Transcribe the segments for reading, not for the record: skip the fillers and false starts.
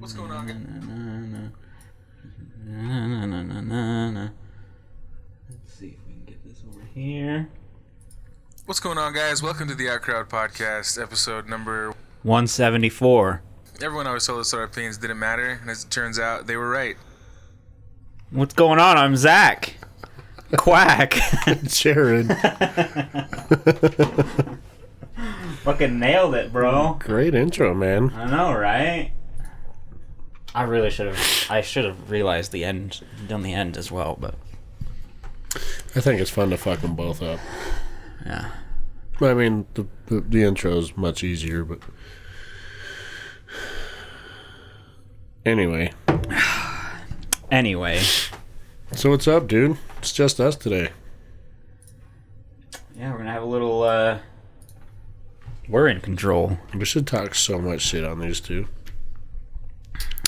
What's going on? Let's see if we can get this over here. What's going on, guys? Welcome to the Outcrowd podcast, episode number 174. Everyone always told us that our opinions didn't matter, and as it turns out, they were right. What's going on? I'm Zach. Quack. Jared. Fucking nailed it, bro. Great intro, man. I know, right? I should have realized the end, done the end as well, but I think it's fun to fuck them both up. yeah. I mean, the intro is much easier, but anyway. So what's up, dude? It's just us today. Yeah, we're gonna have a little, we're in control. We should talk so much shit on these two.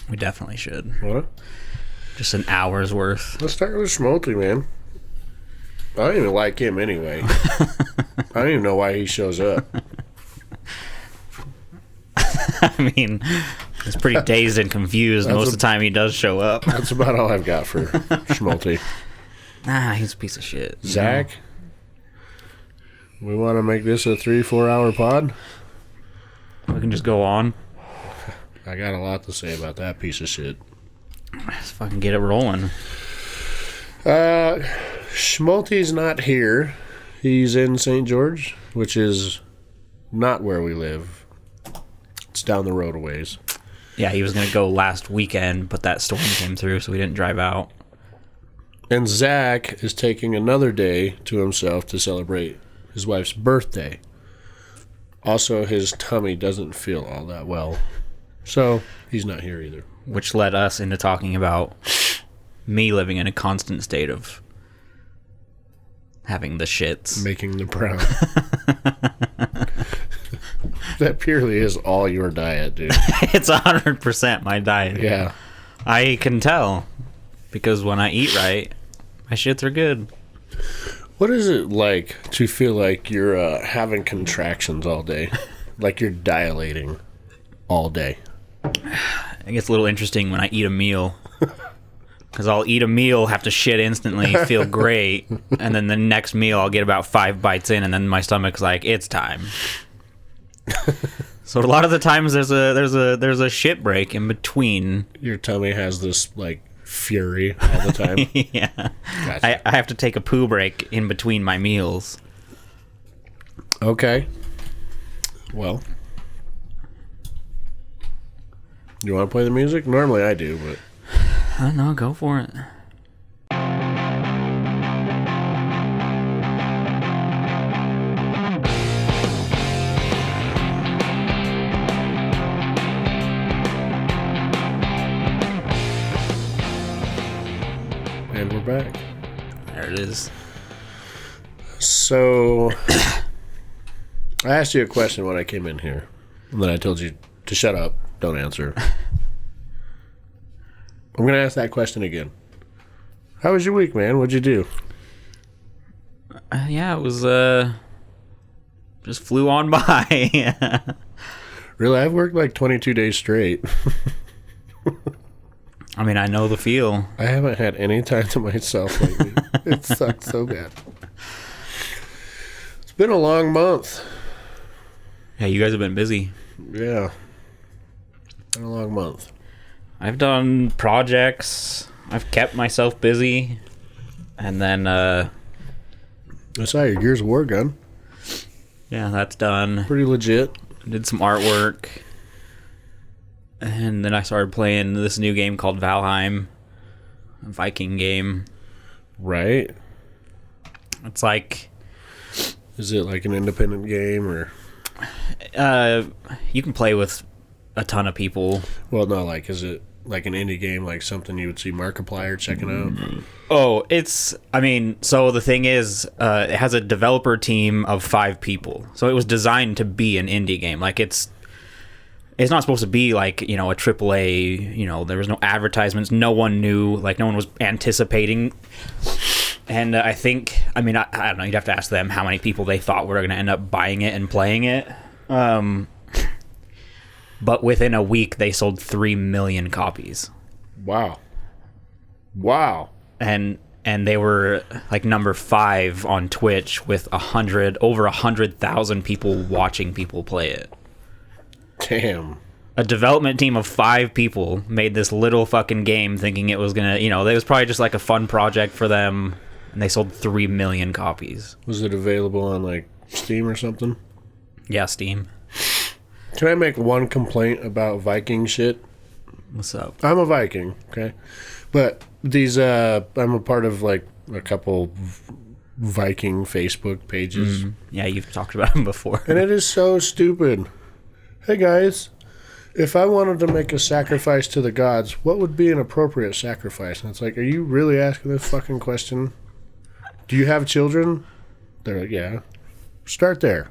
We definitely should. What? Just an hour's worth. Let's start with Schmalti, man. I don't even like him anyway. I don't even know why he shows up. I mean, he's pretty dazed and confused most of the time he does show up. That's about all I've got for Schmalti. Nah, he's a piece of shit. Zach, we want to make this a 3-4 hour pod? We can just go on. I got a lot to say about that piece of shit. Let's fucking get it rolling. Schmalti's not here. He's in St. George, which is not where we live. It's down the road a ways. Yeah, he was going to go last weekend, but that storm came through, so we didn't drive out. And Zach is taking another day to himself to celebrate his wife's birthday. Also, his tummy doesn't feel all that well. So, he's not here either. Which led us into talking about me living in a constant state of having the shits. Making the brown. That purely is all your diet, dude. It's 100% my diet. Yeah. I can tell. Because when I eat right, my shits are good. What is it like to feel like you're having contractions all day? Like you're dilating all day? It gets a little interesting when I eat a meal. Because I'll eat a meal, have to shit instantly, feel great, and then the next meal I'll get about 5 bites in, and then my stomach's like, it's time. So a lot of the times there's a shit break in between. Your tummy has this like fury all the time. Yeah, Gotcha. I have to take a poo break in between my meals. Okay. Well, you want to play the music? Normally I do, but I don't know, go for it. and we're back. There it is. So, I asked you a question when I came in here, and then I told you to shut up, don't answer. I'm going to ask that question again. How was your week, man? What'd you do? Yeah, it was, just flew on by. Really, I've worked like 22 days straight. I mean, I know the feel. I haven't had any time to myself lately. It sucks so bad. It's been a long month. Yeah, you guys have been busy. Yeah. Been a long month. I've done projects. I've kept myself busy. And then, I saw your Gears of War gun. yeah, that's done. Pretty legit. Did some artwork. And then I started playing this new game called Valheim. A Viking game. Right? It's like... Is it like an independent game or... you can play with a ton of people. Well, no, like, is it like an indie game, like something you would see Markiplier checking out? Oh, I mean, so the thing is, it has a developer team of 5 people. So it was designed to be an indie game. Like, it's not supposed to be like, you know, a AAA, you know, there was no advertisements. No one knew, like, no one was anticipating And I think, I mean, I don't know, you'd have to ask them how many people they thought were going to end up buying it and playing it. But within a week, they sold 3 million copies. Wow. And they were like number 5 on Twitch with over 100,000 people watching people play it. Damn. A development team of 5 people made this little fucking game thinking it was gonna, it was probably just like a fun project for them, and they sold 3 million copies. Was it available on like Steam or something? Yeah, Steam. Can I make one complaint about Viking shit? What's up? I'm a Viking, okay? But these, I'm a part of like a couple Viking Facebook pages. Yeah, you've talked about them before. And it is so stupid. Hey guys, if I wanted to make a sacrifice to the gods, what would be an appropriate sacrifice? And it's like, are you really asking this fucking question? Do you have children? They're like, yeah. Start there.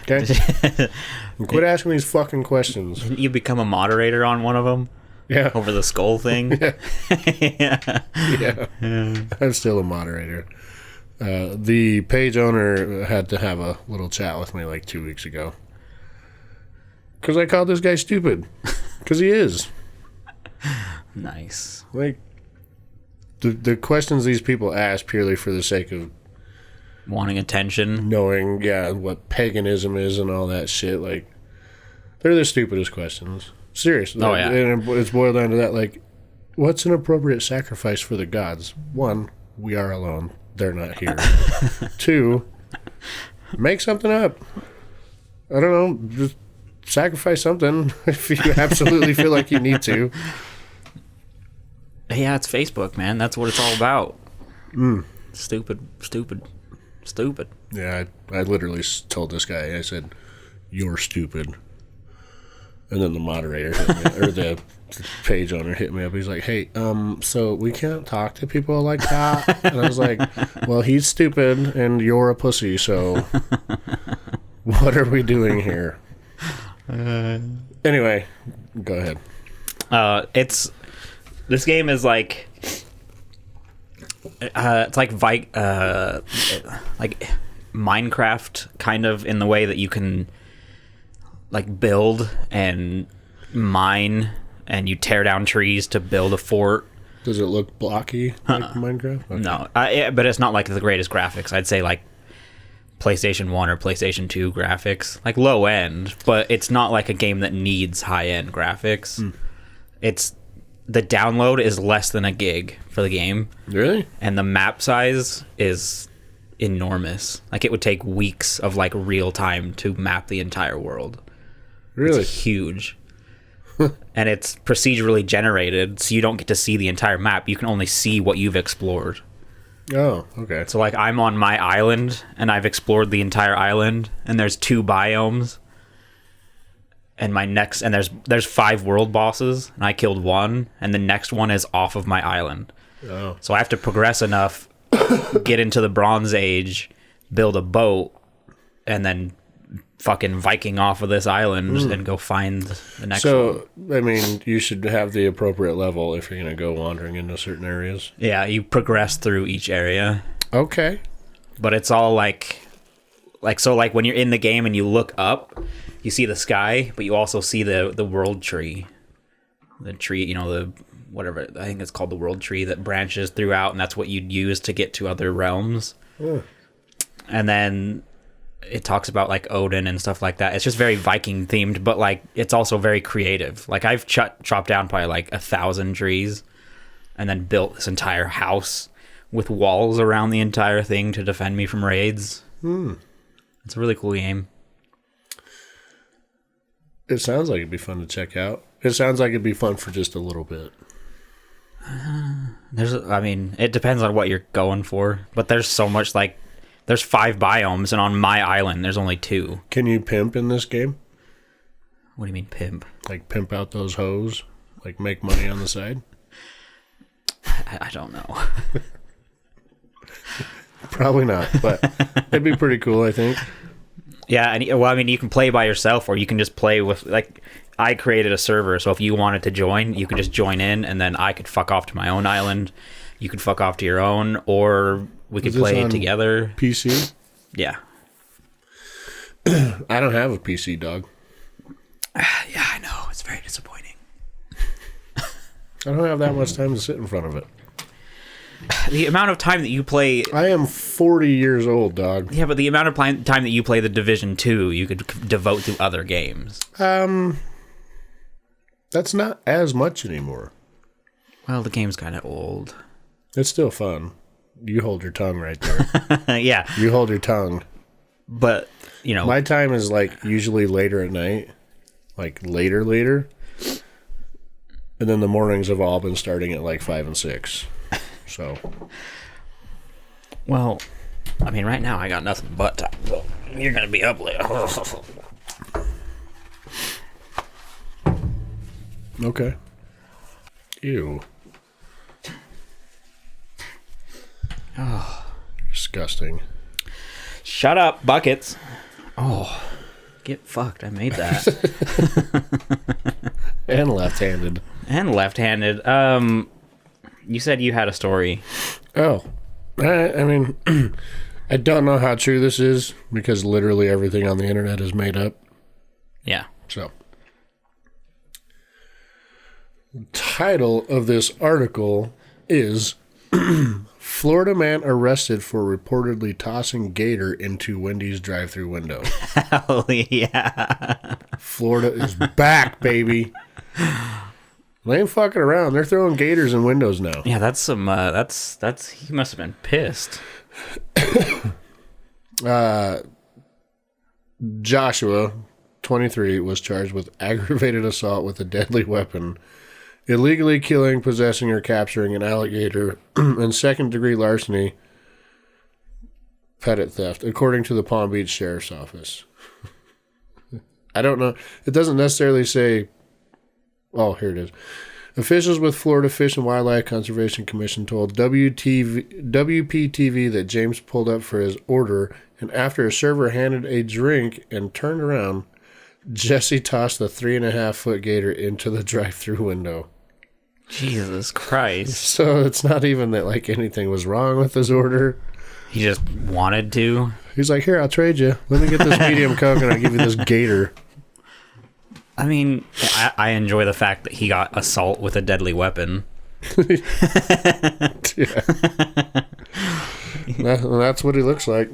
Okay? And quit asking these fucking questions. Didn't you become a moderator on one of them? Yeah. Over the skull thing? Yeah. I'm still a moderator. The page owner had to have a little chat with me like 2 weeks ago. Because I called this guy stupid. Because he is. Nice. Like, the questions these people ask purely for the sake of Wanting attention. knowing, what paganism is and all that shit. Like, they're the stupidest questions. Seriously. Oh, yeah. And it's boiled down to that, like, what's an appropriate sacrifice for the gods? 1, we are alone. They're not here. 2, make something up. I don't know. Just sacrifice something if you absolutely feel like you need to. Yeah, it's Facebook, man. That's what it's all about. Stupid. Yeah, I literally told this guy, I said, you're stupid. And then the moderator hit me, or the page owner hit me up. He's like, hey, so we can't talk to people like that. And I was like, well, he's stupid and you're a pussy, so what are we doing here? Anyway, go ahead. This game is like it's like like Minecraft kind of, in the way that you can like build and mine and you tear down trees to build a fort. Does it look blocky like Minecraft? Okay. No, but it's not like the greatest graphics. I'd say like PlayStation 1 or PlayStation 2 graphics, like low end, but it's not like a game that needs high end graphics. It's the download is less than a gig for the game. Really? And the map size is enormous. Like, it would take weeks of like real time to map the entire world. Really? It's huge. And it's procedurally generated, so you don't get to see the entire map. You can only see what you've explored. Oh, okay. So like, I'm on my island and I've explored the entire island, and there's 2 biomes. And there's 5 world bosses, and I killed 1, and the next one is off of my island. Oh. So I have to progress enough, get into the Bronze Age, build a boat, and then fucking Viking off of this island and go find the next one. So, I mean, you should have the appropriate level if you're going to go wandering into certain areas. Yeah, you progress through each area. Okay. But it's all like so like when you're in the game and you look up, you see the sky, but you also see the world tree. The tree, the whatever, I think it's called the world tree, that branches throughout, and that's what you'd use to get to other realms. And then it talks about like Odin and stuff like that. It's just very Viking themed, but like it's also very creative. Like, I've chopped down probably like 1,000 trees and then built this entire house with walls around the entire thing to defend me from raids. It's a really cool game. It sounds like it'd be fun to check out. It sounds like it'd be fun for just a little bit. It depends on what you're going for, but there's so much, like, there's 5 biomes, and on my island, there's only 2. Can you pimp in this game? What do you mean, pimp? Like, pimp out those hoes? Like, make money on the side? I don't know. Probably not, but it'd be pretty cool, I think. Yeah, and you can play by yourself, or you can just play with, like, I created a server, so if you wanted to join, you could just join in, and then I could fuck off to my own island. you could fuck off to your own, or we could Is this play it on together. PC? Yeah. I don't have a PC, dog. Yeah, I know. It's very disappointing. I don't have that much time to sit in front of it. The amount of time that you play... I am 40 years old, dog. Yeah, but the amount of time that you play the Division 2, you could devote to other games. That's not as much anymore. Well, the game's kind of old. It's still fun. You hold your tongue right there. Yeah. You hold your tongue. But, you know... My time is like usually later at night. Like later. And then the mornings have all been starting at like 5 and 6. So... Well, I mean, right now I got nothing but time. So you're going to be up late. Okay. Ew. Oh. Disgusting. Shut up, buckets. Oh, get fucked. I made that. And left-handed. And left-handed. You said you had a story. Oh. I mean, I don't know how true this is because literally everything on the internet is made up. Yeah. So. The title of this article is Florida man arrested for reportedly tossing gator into Wendy's drive-thru window. Hell yeah. Florida is back, baby. They ain't fucking around. They're throwing gators in windows now. Yeah, that's some, that's, he must have been pissed. Joshua, 23, was charged with aggravated assault with a deadly weapon, illegally killing, possessing, or capturing an alligator, and second-degree larceny, petty theft, according to the Palm Beach Sheriff's Office. I don't know. It doesn't necessarily say... Oh, here it is. Officials with Florida Fish and Wildlife Conservation Commission told WPTV that James pulled up for his order, and after a server handed a drink and turned around, Jesse tossed the 3.5-foot gator into the drive-thru window. Jesus Christ. So it's not even that like anything was wrong with his order. He just wanted to. He's like, here, I'll trade you. Let me get this medium Coke and I'll give you this gator. I mean, I enjoy the fact that he got assault with a deadly weapon. Yeah. That's what he looks like.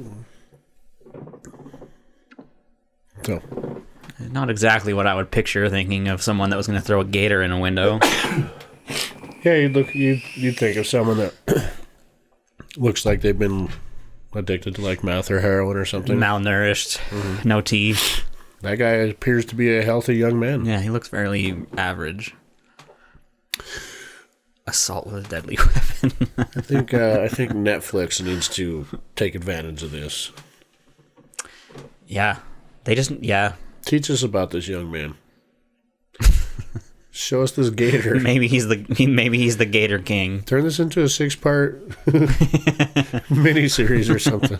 So, Not exactly what I would picture thinking of someone that was going to throw a gator in a window. yeah, you'd think of someone that looks like they've been addicted to like meth or heroin or something. Malnourished, no teeth. That guy appears to be a healthy young man. Yeah, he looks fairly average. Assault with a deadly weapon. I think Netflix needs to take advantage of this. Yeah. They just, yeah. Teach us about this young man. Show us this gator. Maybe he's the Gator King. Turn this into a 6-part miniseries or something.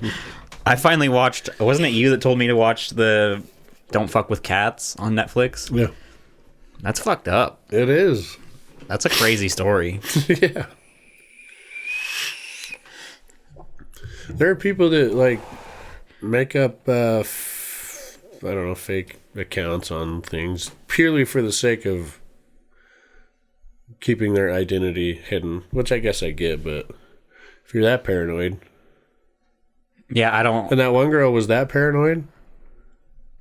I finally watched, wasn't it you that told me to watch the Don't Fuck with Cats on Netflix? Yeah. That's fucked up. It is. That's a crazy story. Yeah. There are people that like make up fake accounts on things purely for the sake of keeping their identity hidden, which I guess I get, but if you're that paranoid. Yeah, I don't. And that one girl was that paranoid,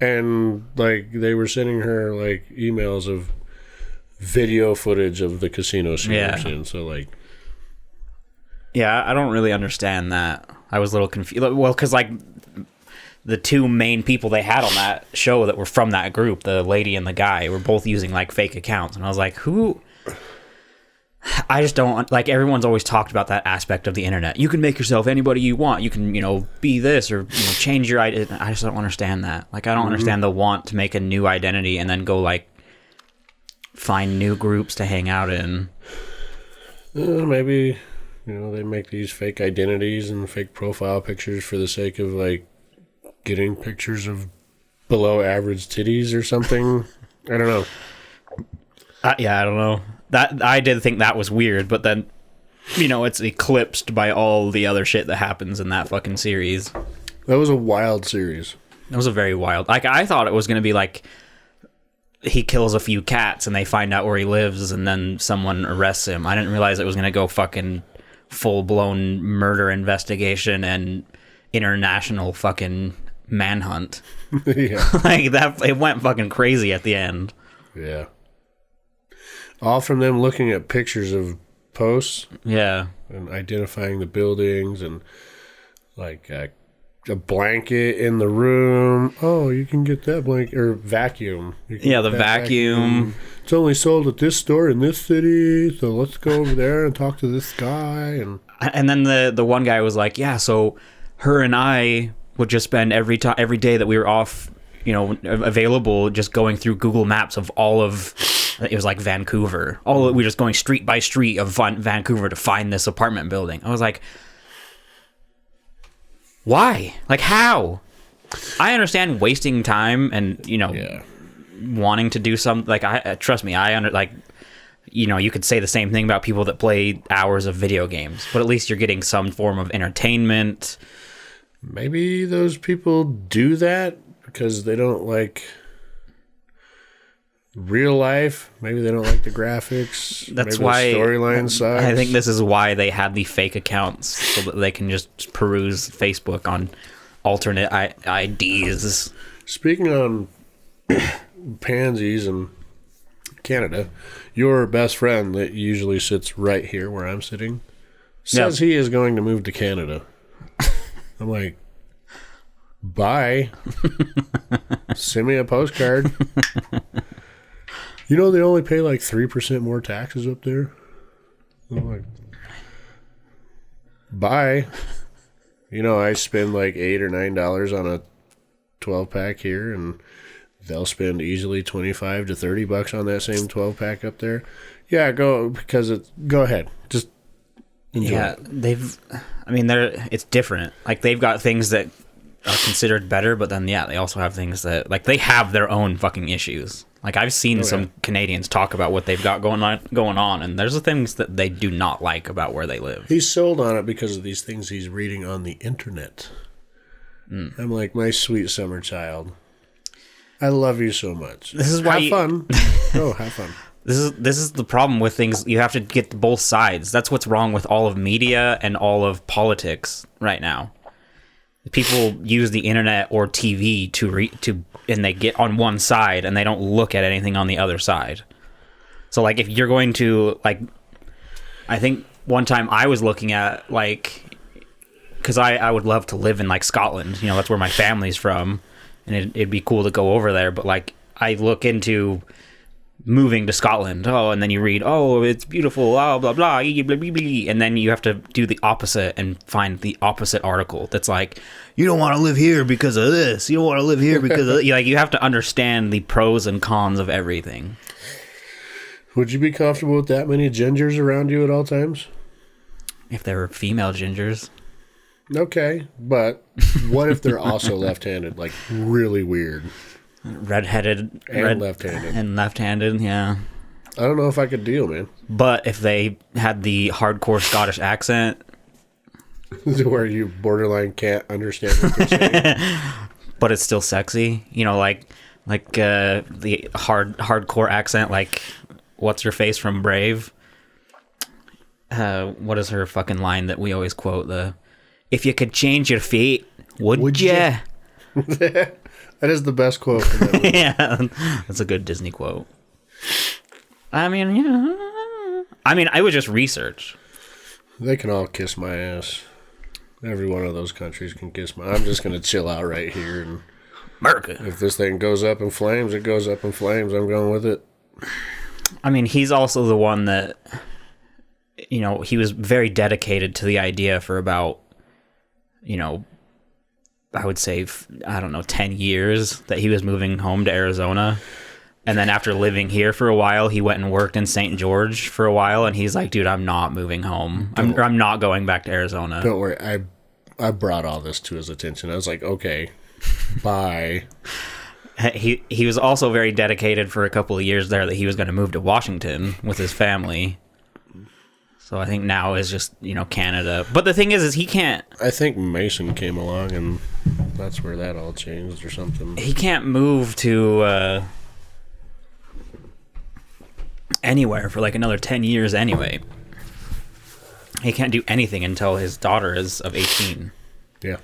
and like they were sending her like emails of video footage of the casino she was in, so like. Yeah, I don't really understand that. I was a little confused. Well, because like the two main people they had on that show that were from that group, the lady and the guy, were both using like fake accounts, and I was like, who? I just don't like. Everyone's always talked about that aspect of the internet. You can make yourself anybody you want. You can, be this or change your identity. I just don't understand that. Like, I don't understand the want to make a new identity and then go like find new groups to hang out in. Maybe they make these fake identities and fake profile pictures for the sake of like getting pictures of below average titties or something. I don't know. Yeah, I don't know. That I did think that was weird, but then it's eclipsed by all the other shit that happens in that fucking series. That was a wild series. It was a very wild. Like, I thought it was going to be like he kills a few cats and they find out where he lives and then someone arrests him. I didn't realize it was going to go fucking full-blown murder investigation and international fucking manhunt. Yeah. Like, that, it went fucking crazy at the end. Yeah. All from them looking at pictures of posts. Yeah. And identifying the buildings and, like, a blanket in the room. Oh, you can get that blanket. Or vacuum. Yeah, the vacuum. It's only sold at this store in this city, so let's go over there and talk to this guy. And then the one guy was like, yeah, so her and I would just spend every day that we were off, available, just going through Google Maps of all of, it was like Vancouver. We were just going street by street of Vancouver to find this apartment building. I was like, why? Like, how? I understand wasting time and, wanting to do something. Like, trust me, you could say the same thing about people that play hours of video games, but at least you're getting some form of entertainment. Maybe those people do that because they don't like real life. Maybe they don't like the graphics. That's maybe why the storyline sucks. I think this is why they had the fake accounts so that they can just peruse Facebook on alternate IDs. Speaking on pansies in Canada, your best friend that usually sits right here where I'm sitting says he is going to move to Canada. I'm like, bye. Send me a postcard. They only pay like 3% more taxes up there. I'm like, bye. I spend like $8 or $9 on a 12-pack here, and they'll spend easily $25 to $30 on that same 12-pack up there. Yeah, go ahead. Just enjoy. Yeah, it's different. Like, they've got things that are considered better, but then, they also have things that, like, they have their own fucking issues. Like, I've seen some Canadians talk about what they've got going on, and there's the things that they do not like about where they live. He's sold on it because of these things he's reading on the internet. I'm like, my sweet summer child. I love you so much. This is why have fun. Oh, have fun. This is the problem with things. You have to get both sides. That's what's wrong with all of media and all of politics right now. People use the internet or TV and they get on one side and they don't look at anything on the other side. So, like, if you're going to, like, I think one time I was looking at, like, because I would love to live in, like, Scotland. That's where my family's from, and it'd be cool to go over there. But, like, I look into moving to Scotland. Oh, and then you read, oh, it's beautiful, blah, blah, blah, blah, blah, blah. And then you have to do the opposite and find the opposite article that's like, you don't want to live here because of this. You don't want to live here because of... Like, you have to understand the pros and cons of everything. Would you be comfortable with that many gingers around you at all times? If they were female gingers. Okay, but what if they're also left-handed? Like, really weird. Redheaded. And left-handed. And left-handed, yeah. I don't know if I could deal, man. But if they had the hardcore Scottish accent... where you borderline can't understand what they're saying. But it's still sexy. Like the hardcore accent, like, what's her face from Brave? What is her fucking line that we always quote? If you could change your fate, would ya? That is the best quote from that movie. Yeah, that's a good Disney quote. I would just research. They can all kiss my ass. Every one of those countries can kiss my... I'm just going to chill out right here. And America. If this thing goes up in flames, it goes up in flames. I'm going with it. He's also the one that, he was very dedicated to the idea for about, I would say, 10 years that he was moving home to Arizona. And then after living here for a while, he went and worked in St. George for a while. And he's like, dude, I'm not moving home. I'm not going back to Arizona. Don't worry. I brought all this to his attention. I was like, okay, bye. He was also very dedicated for a couple of years there that he was going to move to Washington with his family. So I think now is just, Canada. But the thing is he can't... I think Mason came along, and that's where that all changed or something. He can't move to anywhere for like another 10 years anyway. He can't do anything until his daughter is of 18. Yeah.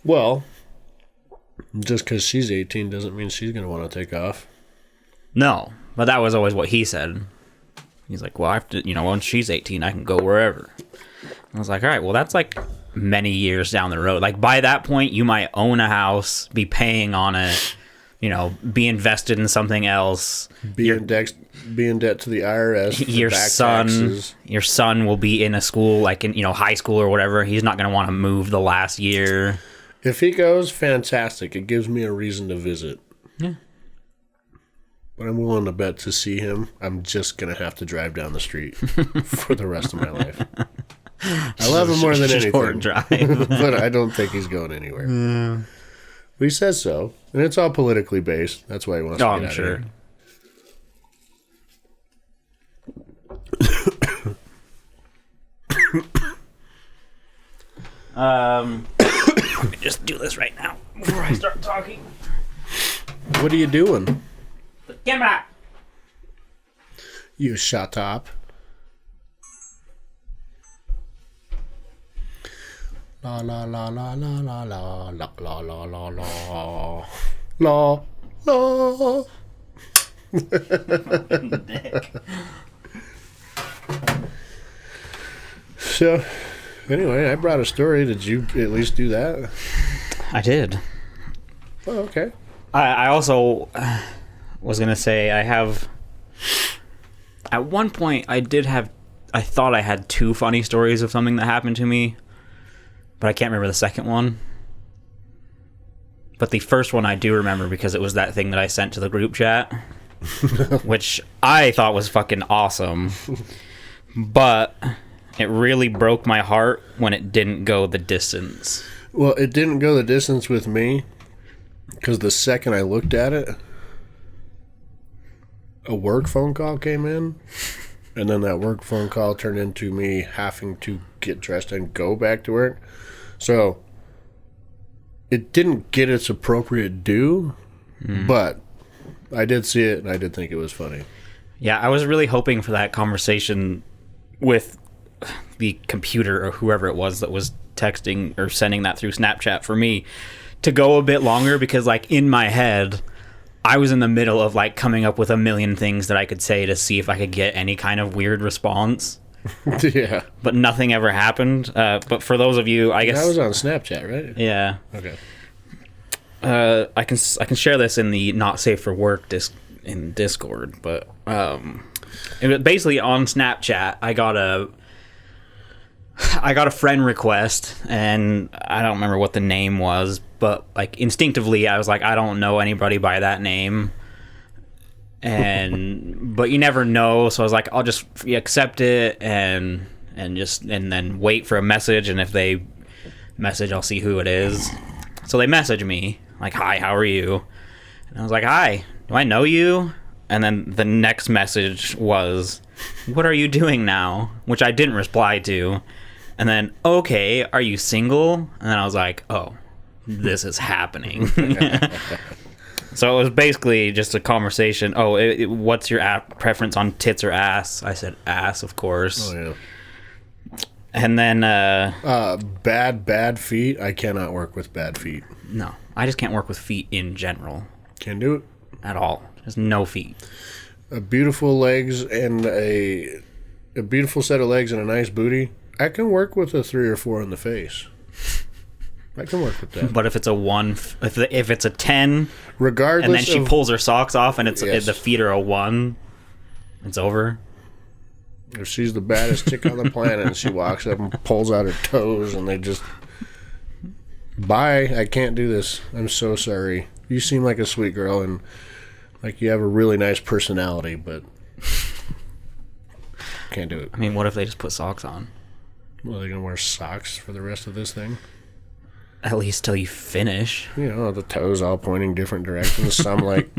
Well, just because she's 18 doesn't mean she's going to want to take off. No, but that was always what he said. He's like, well, I have to, once she's 18, I can go wherever. I was like, all right, well, that's like many years down the road. Like, by that point, you might own a house, be paying on it, be invested in something else. Be in debt to the IRS. Your son will be in a school, like in, high school or whatever. He's not going to want to move the last year. If he goes, fantastic. It gives me a reason to visit. Yeah. But I'm willing to bet to see him, I'm just going to have to drive down the street for the rest of my life. I love him more than anything. Drive. But I don't think he's going anywhere. Yeah. But he says so. And it's all politically based. That's why he wants to get out sure. Let me just do this right now before I start talking. What are you doing? The camera. You shut up. La la la la la la la la la la la la la la. So, anyway, I brought a story. Did you at least do that? I did. Oh, okay. I also was going to say I have... At one point, I thought I had 2 funny stories of something that happened to me, but I can't remember the second one. But the first one I do remember because it was that thing that I sent to the group chat, which I thought was fucking awesome. But it really broke my heart when it didn't go the distance. Well, it didn't go the distance with me because the second I looked at it, a work phone call came in, and then that work phone call turned into me having to get dressed and go back to work. So it didn't get its appropriate due, but I did see it, and I did think it was funny. Yeah, I was really hoping for that conversation with the computer or whoever it was that was texting or sending that through Snapchat for me to go a bit longer, because like in my head I was in the middle of like coming up with a million things that I could say to see if I could get any kind of weird response. Yeah. But nothing ever happened. But for those of you, I guess that was on Snapchat, right? Yeah. Okay. I can share this in the not safe for work in Discord, but it was basically on Snapchat. I got a friend request, and I don't remember what the name was, but like instinctively I was like, I don't know anybody by that name, but you never know, so I was like, I'll just accept it and then wait for a message, and if they message, I'll see who it is. So they message me like, hi, how are you? And I was like, hi, do I know you? And then the next message was, what are you doing now? Which I didn't reply to. And then, okay, are you single? And then I was like, oh, this is happening. So it was basically just a conversation. Oh, what's your preference on tits or ass? I said ass, of course. Oh, yeah. And then... bad feet. I cannot work with bad feet. No, I just can't work with feet in general. Can't do it. At all. Just no feet. Beautiful legs and a beautiful set of legs and a nice booty. I can work with a 3 or 4 in the face. I can work with that. But if it's a 1, if it's a 10, regardless, and then she pulls her socks off, and yes, the feet are a 1, it's over. If she's the baddest chick on the planet, and she walks up and pulls out her toes, and they just, bye. I can't do this. I'm so sorry. You seem like a sweet girl, and like you have a really nice personality, but can't do it. I mean, what if they just put socks on? Well, they're gonna wear socks for the rest of this thing. At least till you finish. You know, the toes all pointing different directions. Some like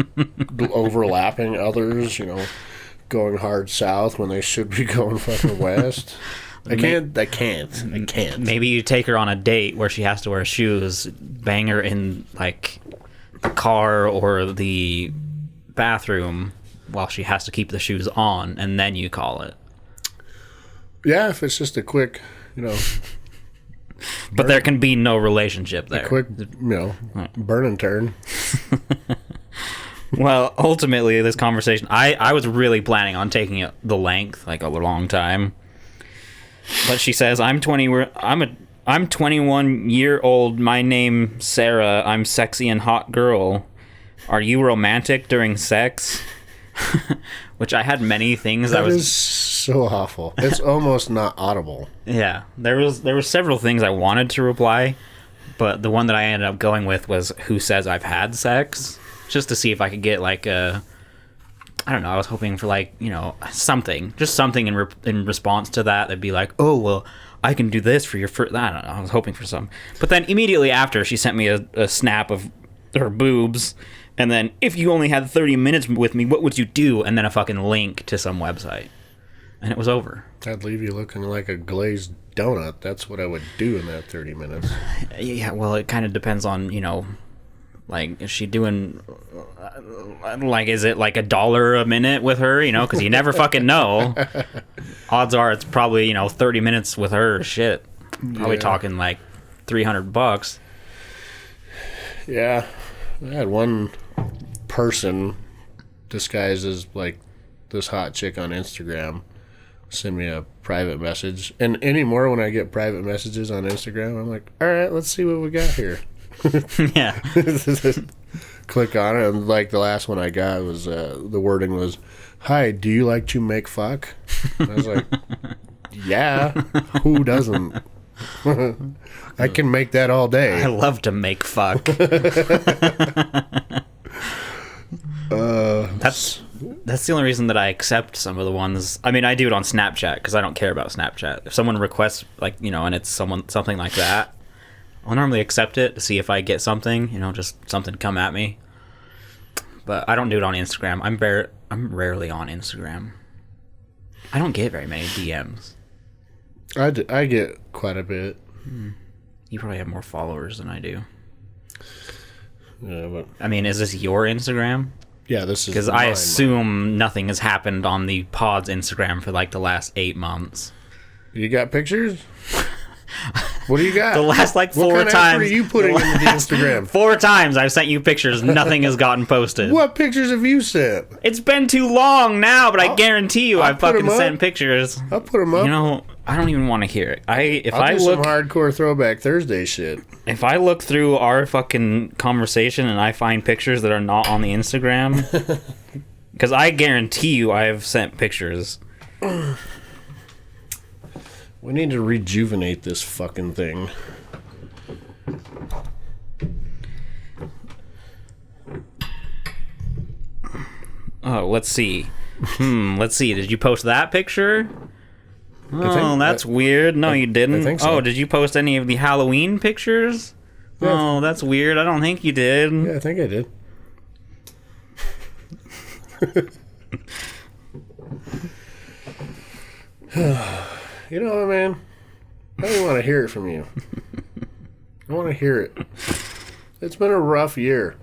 overlapping, others, going hard south when they should be going fucking west. I can't. Maybe you take her on a date where she has to wear shoes, bang her in like the car or the bathroom while she has to keep the shoes on, and then you call it. Yeah, if it's just a quick, But there can be no relationship there. a quick, burn and turn. Well, ultimately, this conversation, I was really planning on taking it the length, like a long time. But she says, I'm 21-year-old. My name Sarah. I'm sexy and hot girl. Are you romantic during sex? Which I had many things. That is so awful. It's almost not audible. Yeah, there were several things I wanted to reply, but the one that I ended up going with was who says I've had sex, just to see if I could get like a, I don't know. I was hoping for like something in response to that. That'd be like, oh well, I can do this for your first. I don't know. I was hoping for some, but then immediately after she sent me a snap of her boobs. And then, if you only had 30 minutes with me, what would you do? And then a fucking link to some website. And it was over. I'd leave you looking like a glazed donut. That's what I would do in that 30 minutes. Yeah, well, it kind of depends on, like, is she doing, like, is it like $1 a minute with her? Because you never fucking know. Odds are it's probably, 30 minutes with her. Shit. Probably talking like $300. Yeah. I had one person disguised as like this hot chick on Instagram send me a private message, and anymore when I get private messages on Instagram I'm like, all right, let's see what we got here. Yeah. Click on it, and like the last one I got was the wording was, hi, do you like to make fuck? And I was like, yeah, who doesn't? I can make that all day. I love to make fuck. That's the only reason that I accept some of the ones. I mean, I do it on Snapchat because I don't care about Snapchat. If someone requests, like, and it's something like that, I'll normally accept it to see if I get something, just something come at me. But I don't do it on Instagram. I'm rarely on Instagram. I don't get very many DMs. I get quite a bit. You probably have more followers than I do. Yeah, but I mean, is this your Instagram? yeah, this is Because I assume nothing has happened on the pod's Instagram for like the last 8 months. You got pictures? What do you got? The last like what 4 kind of times. effort are you putting into the Instagram? 4 times I've sent you pictures. Nothing has gotten posted. What pictures have you sent? It's been too long now, but I guarantee you I've put 'em fucking up. sent pictures. I'll put them up. I don't even want to hear it. I'll do some hardcore Throwback Thursday shit. If I look through our fucking conversation and I find pictures that are not on the Instagram, because I guarantee you I have sent pictures. We need to rejuvenate this fucking thing. Oh, let's see. Let's see. Did you post that picture? Oh, that's weird. No, you didn't. I think so. Oh, did you post any of the Halloween pictures? Yeah. Oh, that's weird. I don't think you did. Yeah, I think I did. You know what, man? I don't want to hear it from you. I want to hear it. It's been a rough year.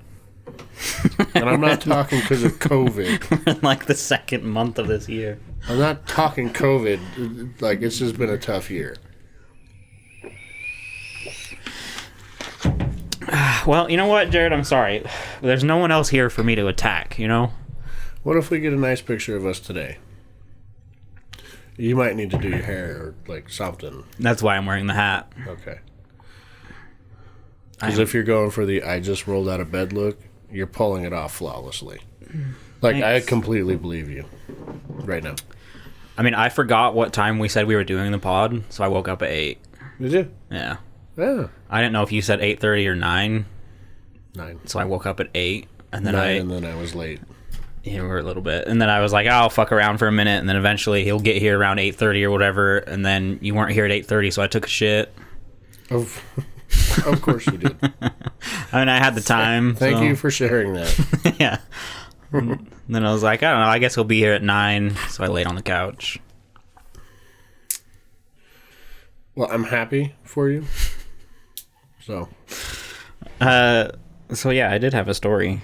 And I'm not talking because of COVID. We're in like the second month of this year. I'm not talking COVID. Like, it's just been a tough year. Well, you know what, Jared? I'm sorry. There's no one else here for me to attack, What if we get a nice picture of us today? You might need to do your hair or, like, something. That's why I'm wearing the hat. Okay. Because if you're going for the I just rolled out of bed look, you're pulling it off flawlessly. Like, Thanks. I completely believe you right now. I mean, I forgot what time we said we were doing the pod, so I woke up at 8. Did you? Yeah. Yeah. I didn't know if you said 8:30 or 9, 9. so I woke up at 8, and then 9, and then I was late. Yeah, we were a little bit. And then I was like, I'll fuck around for a minute, and then eventually he'll get here around 8:30 or whatever, and then you weren't here at 8:30, so I took a shit. Of course you did. I mean, I had the time. Thank so. you for sharing that. Yeah. Then I was like, I don't know, I guess he'll be here at 9. So I laid on the couch. Well, I'm happy for you. So yeah, I did have a story.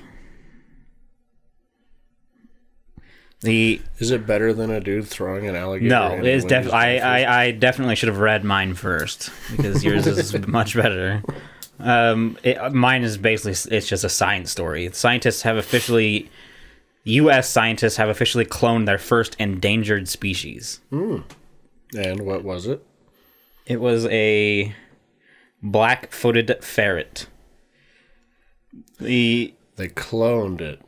Is it better than a dude throwing an alligator? No, it's definitely. I definitely should have read mine first because yours is much better. Mine is basically it's just a science story. U.S. scientists have officially cloned their first endangered species. And what was it? It was a black-footed ferret. They cloned it.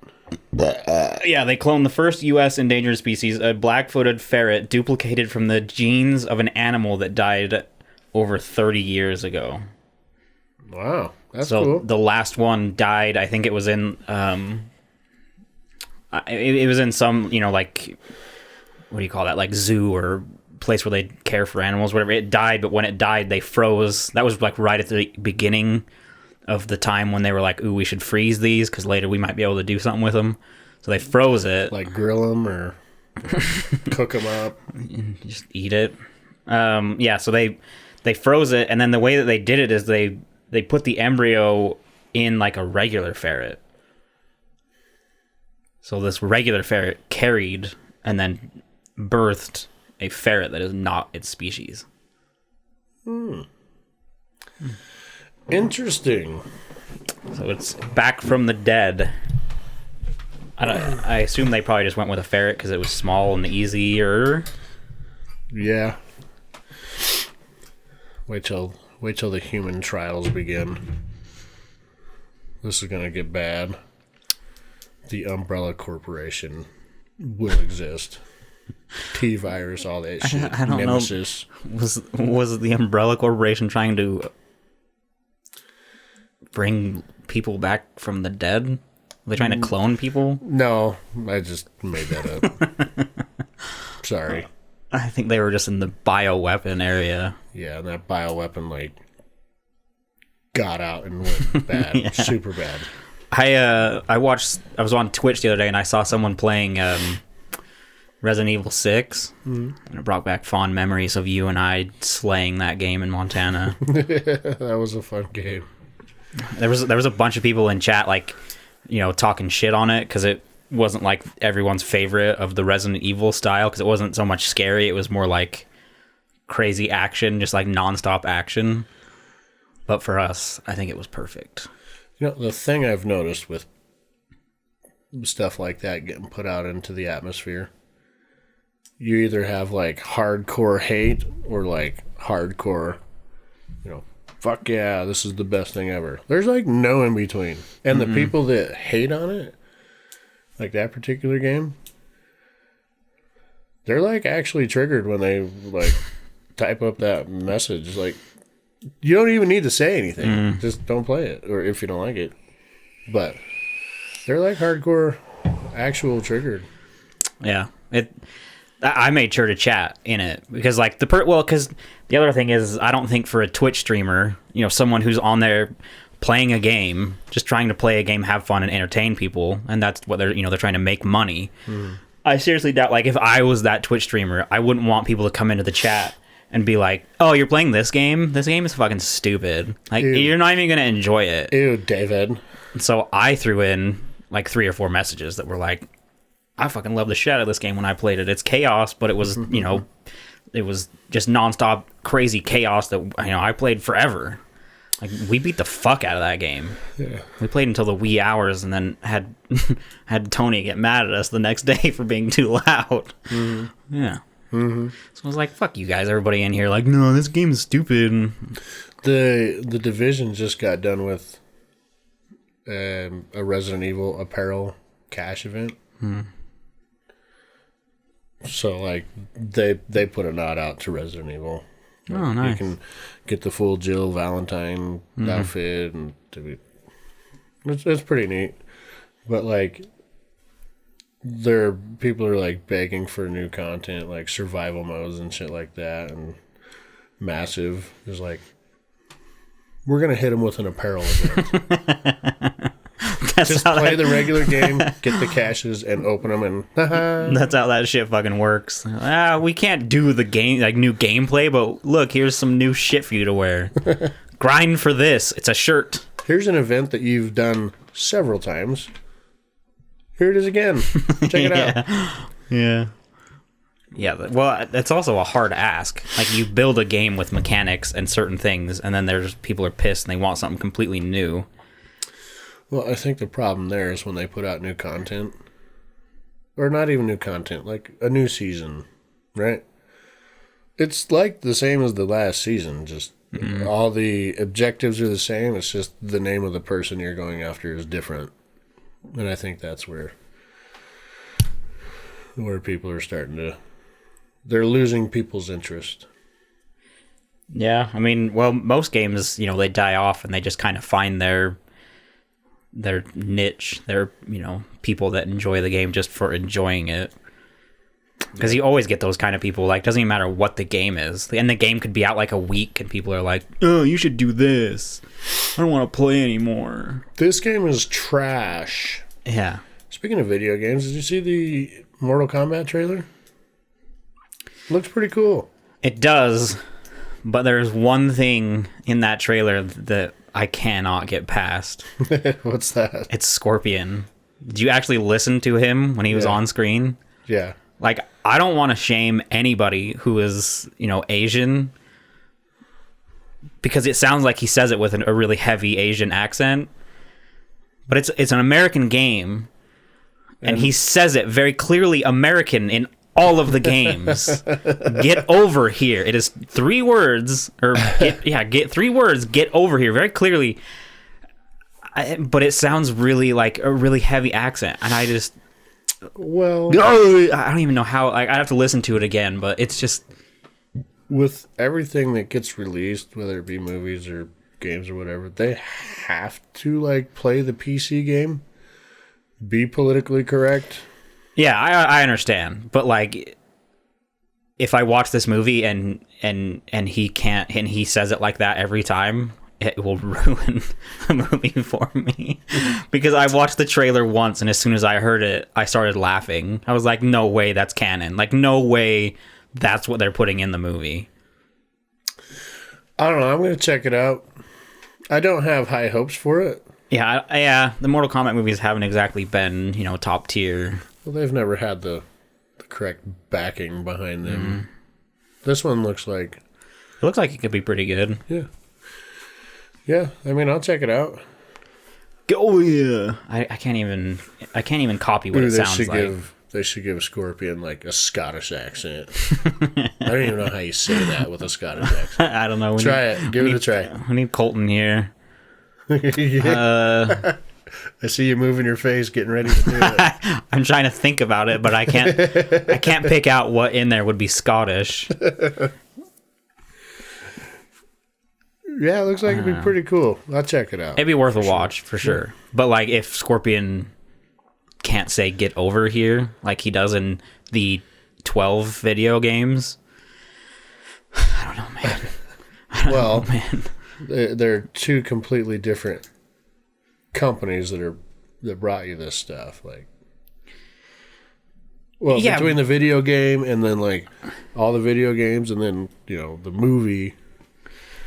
Yeah, they cloned the first U.S. endangered species, a black-footed ferret duplicated from the genes of an animal that died over 30 years ago. Wow, that's so cool. The last one died, I think it was in... it was in some, like... What do you call that? Like zoo or place where they care for animals, whatever. It died, but when it died, they froze. That was like right at the beginning of the time when they were like, ooh, we should freeze these because later we might be able to do something with them. So they froze it. Like grill them or cook them up. Just eat it. So they froze it, and then the way that they did it is they put the embryo in like a regular ferret. So this regular ferret carried and then birthed a ferret that is not its species. Interesting. So it's back from the dead. I assume they probably just went with a ferret because it was small and easier. Yeah. Wait till the human trials begin. This is gonna get bad. The Umbrella Corporation will exist. T-virus, all that shit. I don't Nemesis. know. Was the Umbrella Corporation trying to bring people back from the dead? Were they trying to clone people? No, I just made that up. Sorry. I think they were just in the bioweapon area. Yeah, and that bioweapon got out and went bad. Yeah. Super bad. I was on Twitch the other day and I saw someone playing Resident Evil 6, and it brought back fond memories of you and I slaying that game in Montana. That was a fun game. There was a bunch of people in chat talking shit on it because it wasn't like everyone's favorite of the Resident Evil style because it wasn't so much scary. It was more like crazy action, just like nonstop action. But for us, I think it was perfect. The thing I've noticed with stuff like that getting put out into the atmosphere, you either have hardcore hate or hardcore, fuck yeah, this is the best thing ever. There's no in between. And the people that hate on it, like that particular game, they're actually triggered when they type up that message. You don't even need to say anything. Just don't play it, or if you don't like it. But they're hardcore, actual triggered. Yeah, I made sure to chat in it because because the other thing is I don't think for a Twitch streamer, someone who's on there playing a game, just trying to play a game, have fun and entertain people, and that's what they're trying to make money. I seriously doubt if I was that Twitch streamer, I wouldn't want people to come into the chat and be like, oh, you're playing this game? This game is fucking stupid. You're not even going to enjoy it. Ew, David. So I threw in 3 or 4 messages that were I fucking love the shit out of this game when I played it. It's chaos, but it was, it was just nonstop crazy chaos that, I played forever. We beat the fuck out of that game. Yeah. We played until the wee hours and then had Tony get mad at us the next day for being too loud. Yeah. So I was like, fuck you guys, everybody in here, no, this game is stupid. The Division just got done with a Resident Evil apparel cash event. So they put a nod out to Resident Evil. Oh, nice. You can get the full Jill Valentine outfit, and it's pretty neat. But people are begging for new content, survival modes and shit like that, and Massive is we're gonna hit them with an apparel event. Just play the regular game, get the caches, and open them, and that's how that shit fucking works. We can't do the game, like, new gameplay, but look, here's some new shit for you to wear. Grind for this. It's a shirt. Here's an event that you've done several times. Here it is again. Check it out. Yeah. Yeah, well, that's also a hard ask. Like, you build a game with mechanics and certain things, and then there's people are pissed and they want something completely new. Well, I think the problem there is when they put out new content. Or not even new content, like a new season, right? It's like the same as the last season, just all the objectives are the same. It's just the name of the person you're going after is different. And I think that's where people are starting to... They're losing people's interest. Yeah, I mean, well, most games, they die off and they just kind of find their niche, their, people that enjoy the game just for enjoying it. Because you always get those kind of people, like, doesn't even matter what the game is. And the game could be out like a week and people are like, oh, you should do this. I don't want to play anymore. This game is trash. Yeah. Speaking of video games, did you see the Mortal Kombat trailer? Looks pretty cool. It does, but there's one thing in that trailer that I cannot get past. What's that? It's Scorpion. Did you actually listen to him when he was on screen? Yeah. Like, I don't want to shame anybody who is, Asian, because it sounds like he says it with a really heavy Asian accent, but it's an American game, and he says it very clearly American in all of the games. Get over here. It is 3 words, or get 3 words. Get over here, very clearly. But it sounds really like a really heavy accent, and I just, I don't even know how. Like, I have to listen to it again, but it's just, with everything that gets released, whether it be movies or games or whatever, they have to like play the PC game, be politically correct. Yeah, I understand, but like, if I watch this movie and he can't, and he says it like that every time, it will ruin the movie for me. Because I watched the trailer once, and as soon as I heard it, I started laughing. I was like, no way that's canon. Like, no way that's what they're putting in the movie. I don't know. I'm going to check it out. I don't have high hopes for it. Yeah, the Mortal Kombat movies haven't exactly been, top tier. Well, they've never had the correct backing behind them. This one looks like... It looks like it could be pretty good. Yeah. Yeah, I mean, I'll check it out. Oh, yeah. I can't even copy what it sounds like. They should give Scorpion, like, a Scottish accent. I don't even know how you say that with a Scottish accent. I don't know. Try it. Give it a try. We need Colton here. I see you moving your face, getting ready to do it. I'm trying to think about it, but I can't pick out what in there would be Scottish. Yeah, it looks like it'd be pretty cool. I'll check it out. It'd be worth a watch, for sure. Yeah. But, like, if Scorpion can't say get over here, like he does in the 12 video games, I don't know, man. Well, they're 2 completely different companies that brought you this stuff. Like, well, yeah, between the video game and then, like, all the video games and then, the movie...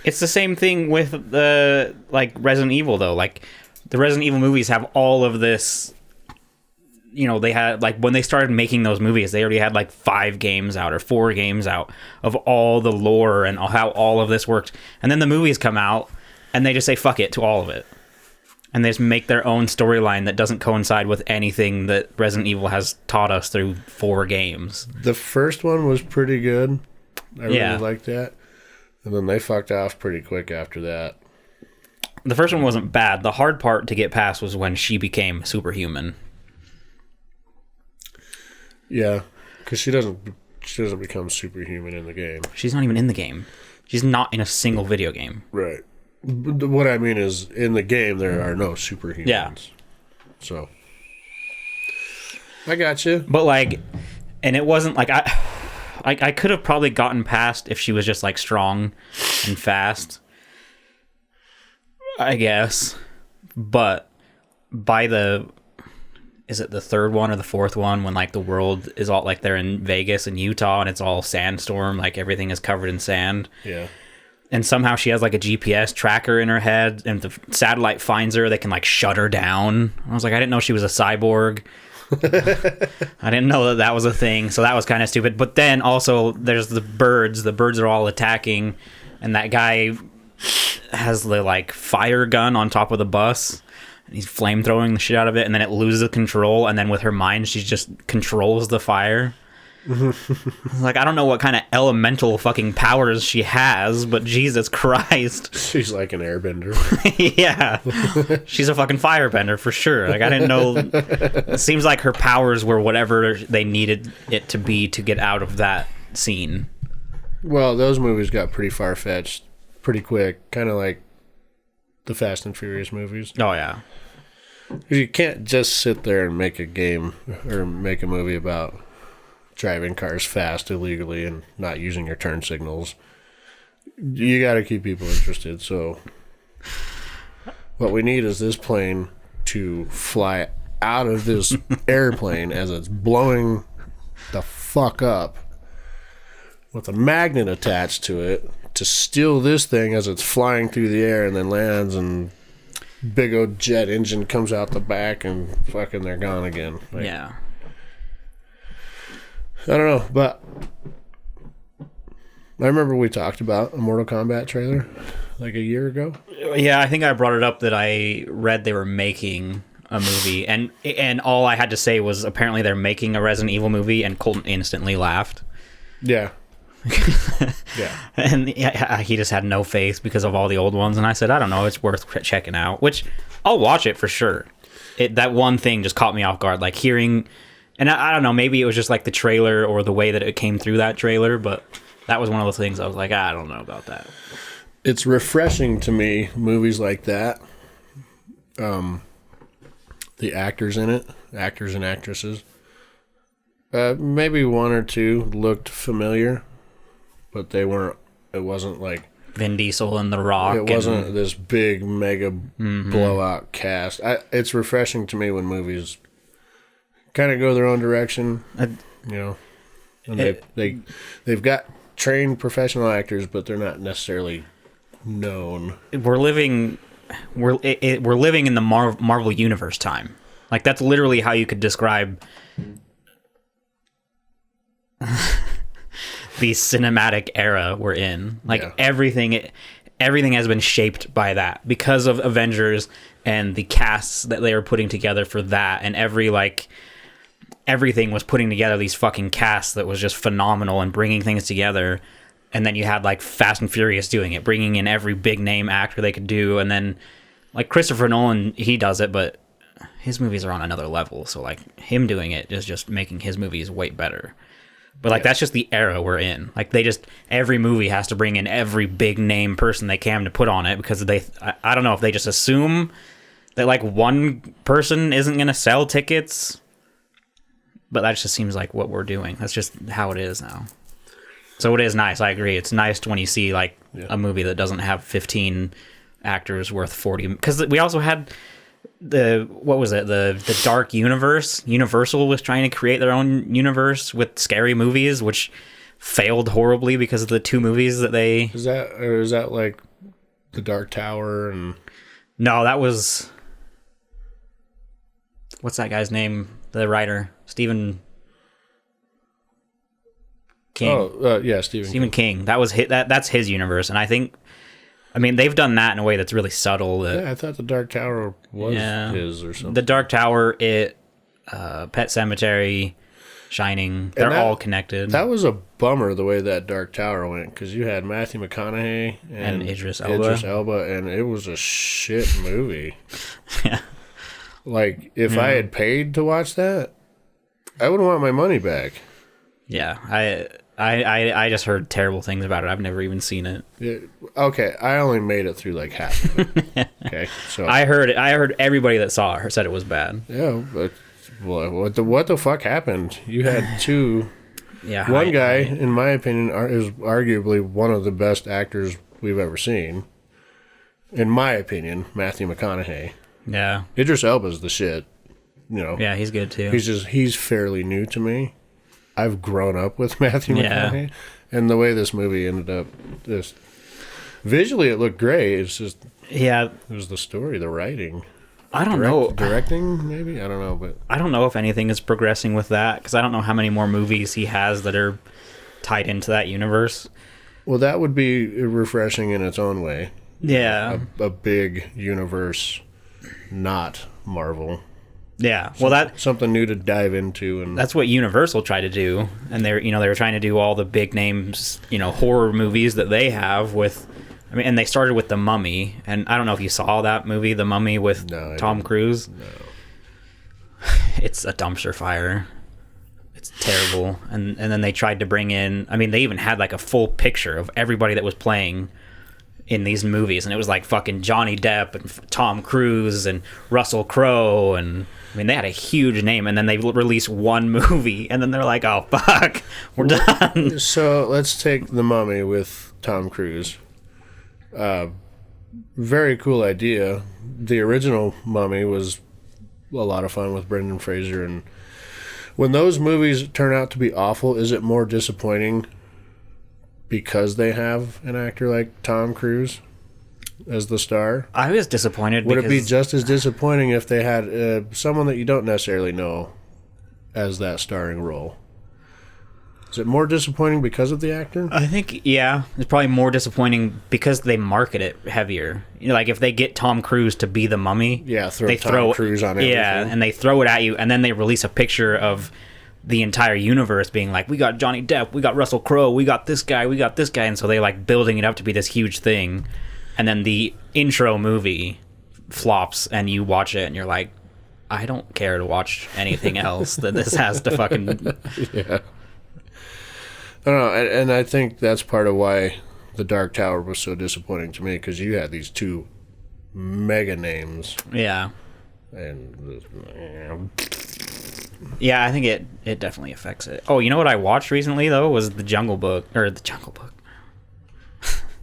It's the same thing with the, like, Resident Evil, though. Like, the Resident Evil movies have all of this, they had, like, when they started making those movies, they already had, like, 5 games out or 4 games out of all the lore and how all of this worked. And then the movies come out, and they just say, fuck it, to all of it. And they just make their own storyline that doesn't coincide with anything that Resident Evil has taught us through 4 games. The first one was pretty good. I really liked that. And then they fucked off pretty quick after that. The first one wasn't bad. The hard part to get past was when she became superhuman. Yeah, because she doesn't become superhuman in the game. She's not even in the game. She's not in a single video game. Right. But what I mean is, in the game, there are no superhumans. Yeah. So, I got you. But, like, and it wasn't like I could have probably gotten past if she was just, like, strong and fast, I guess. But by is it the third one or the fourth one when like the world is all like they're in Vegas and Utah and it's all sandstorm, like everything is covered in sand. Yeah. And somehow she has like a GPS tracker in her head, and if the satellite finds her, they can like shut her down. I was like, I didn't know she was a cyborg. I didn't know that was a thing, so that was kind of stupid. But then also there's the birds. The birds are all attacking, and that guy has the like fire gun on top of the bus. And he's flamethrowing the shit out of it, and then it loses control, and then with her mind, she just controls the fire. Like, I don't know what kind of elemental fucking powers she has, but Jesus Christ. She's like an airbender. Yeah. She's a fucking firebender for sure. Like, I didn't know. It seems like her powers were whatever they needed it to be to get out of that scene. Well, those movies got pretty far-fetched pretty quick, kind of like the Fast and Furious movies. Oh, yeah. You can't just sit there and make a game or make a movie about driving cars fast illegally and not using your turn signals. You got to keep people interested. So what we need is this plane to fly out of this airplane as it's blowing the fuck up with a magnet attached to it to steal this thing as it's flying through the air and then lands, and big old jet engine comes out the back and fucking they're gone again. Like, Yeah. I don't know, but I remember we talked about a Mortal Kombat trailer like a year ago. Yeah, I think I brought it up that I read they were making a movie, and all I had to say was apparently they're making a Resident Evil movie, and Colton instantly laughed. Yeah. Yeah. And he just had no faith because of all the old ones, and I said, I don't know, it's worth checking out, which I'll watch it for sure. That one thing just caught me off guard, like hearing... And I don't know, maybe it was just like the trailer or the way that it came through that trailer, but that was one of those things I was like, I don't know about that. It's refreshing to me, movies like that. The actors in it, actors and actresses. Maybe one or two looked familiar, but they weren't, it wasn't like... Vin Diesel and The Rock. It wasn't this big, mega blowout cast. It's refreshing to me when movies... kind of go their own direction, you know, and they've got trained professional actors, but they're not necessarily known. We're living in the Marvel Universe time. Like, that's literally how you could describe the cinematic era we're in. Like, yeah. Everything has been shaped by that because of Avengers and the casts that they were putting together for that, and everything was putting together these fucking casts that was just phenomenal and bringing things together. And then you had like Fast and Furious doing it, bringing in every big name actor they could do. And then like Christopher Nolan, he does it, but his movies are on another level. So like him doing it is just making his movies way better. But like, that's just the era we're in. Like every movie has to bring in every big name person they can to put on it, because I don't know if they just assume that like one person isn't going to sell tickets. But that just seems like what we're doing. That's just how it is now. So it is nice. I agree. It's nice when you see like a movie that doesn't have 15 actors worth 40. Because we also had the Dark Universe. Universal was trying to create their own universe with scary movies, which failed horribly because of the two movies that they... Is that like the Dark Tower and... No, that was... What's that guy's name? The writer, Stephen King. Oh, yeah, Stephen King. That was that's his universe, and I mean, they've done that in a way that's really subtle. Yeah, I thought the Dark Tower was his or something. The Dark Tower, Pet Sematary, Shining, they're all connected. That was a bummer the way that Dark Tower went, because you had Matthew McConaughey and Idris Elba, and it was a shit movie. Yeah. Like, if I had paid to watch that, I would want my money back. Yeah, I just heard terrible things about it. I've never even seen it. Okay, I only made it through like half of it. Okay, so I heard everybody that saw it said it was bad. Yeah, but what the fuck happened? You had two. Yeah, one guy, in my opinion, is arguably one of the best actors we've ever seen. In my opinion, Matthew McConaughey. Yeah. Idris Elba's the shit. You know. Yeah, he's good too. He's fairly new to me. I've grown up with Matthew McConaughey, and the way this movie ended up, just visually it looked great. It's just it was the story, the writing. I don't know. Directing, maybe? I don't know, but I don't know if anything is progressing with that, because I don't know how many more movies he has that are tied into that universe. Well, that would be refreshing in its own way. Yeah. A big universe, not Marvel. Yeah. Well, something new to dive into, and that's what Universal tried to do, and they were trying to do all the big names, horror movies that they have with. I mean, and they started with The Mummy, and I don't know if you saw that movie, The Mummy, with Tom Cruise. No. It's a dumpster fire. It's terrible. And then they tried to bring in, I mean, they even had like a full picture of everybody that was playing in these movies, and it was like fucking Johnny Depp and Tom Cruise and Russell Crowe, and I mean, they had a huge name, and then they released one movie, and then they're like, oh, fuck, we're done. So let's take The Mummy with Tom Cruise. Very cool idea. The original Mummy was a lot of fun with Brendan Fraser, and when those movies turn out to be awful, is it more disappointing because they have an actor like Tom Cruise as the star? I was disappointed. Would it be just as disappointing if they had someone that you don't necessarily know as that starring role? Is it more disappointing because of the actor? I think, yeah. It's probably more disappointing because they market it heavier. Like, if they get Tom Cruise to be the Mummy... Yeah, throw Cruise on everything. Yeah, and they throw it at you, and then they release a picture of the entire universe being like, we got Johnny Depp, we got Russell Crowe, we got this guy, and so they like building it up to be this huge thing. And then the intro movie flops, and you watch it, and you're like, I don't care to watch anything else that this has to fucking... Yeah. I don't know, and I think that's part of why The Dark Tower was so disappointing to me, because you had these two mega names. Yeah. And yeah, I think it definitely affects it. Oh, you know what I watched recently though was The Jungle Book.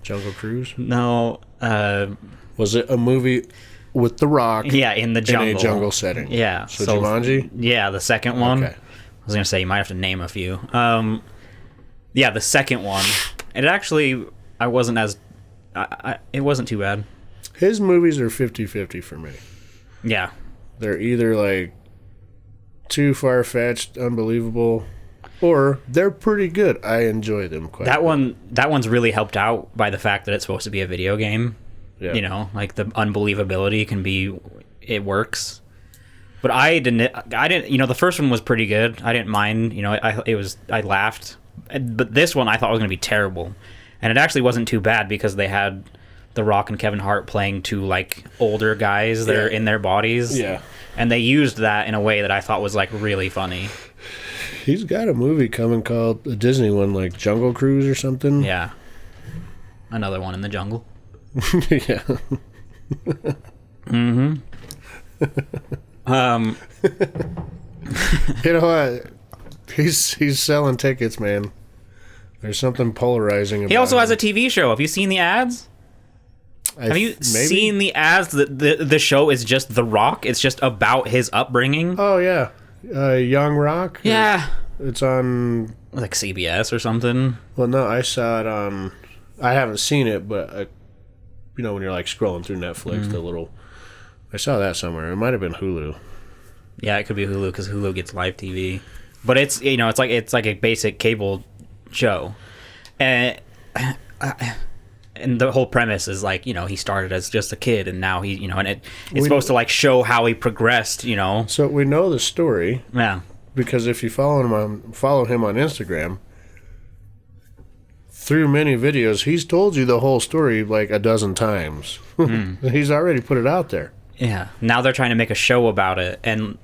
Jungle Cruise? No. Was it a movie with The Rock? Yeah, in the jungle. In a jungle setting. Yeah. So Jumanji? Yeah, the second one. Okay. I was gonna say you might have to name a few. Yeah, the second one. It actually, I wasn't as... it wasn't too bad. His movies are 50-50 for me. Yeah. They're either, like, too far-fetched, unbelievable, or they're pretty good. I enjoy them quite a bit. That one's really helped out by the fact that it's supposed to be a video game. Yeah. You know, like, the unbelievability can be... It works. But I didn't... the first one was pretty good. I didn't mind. I laughed. But this one I thought was going to be terrible, and it actually wasn't too bad because they had The Rock and Kevin Hart playing two like older guys that are in their bodies, and they used that in a way that I thought was like really funny. He's got a movie coming called a Disney one, like Jungle Cruise or something. Yeah, another one in the jungle. Yeah. Mm-hmm. You know what? He's selling tickets, man. There's something polarizing about He also has him. a TV show. Have you seen the ads? Have you seen the ads? The show is just The Rock. It's just about his upbringing. Oh, yeah. Young Rock? Yeah. It's on... Like CBS or something. Well, no, I saw it on... I haven't seen it, but, when you're, like, scrolling through Netflix, the little... I saw that somewhere. It might have been Hulu. Yeah, it could be Hulu, because Hulu gets live TV. But it's it's like a basic cable show, and the whole premise is like he started as just a kid, and now he and it's supposed to like show how he progressed. So we know the story. Yeah. Because if you follow him on Instagram, through many videos, he's told you the whole story like a dozen times. He's already put it out there. Yeah. Now they're trying to make a show about it, and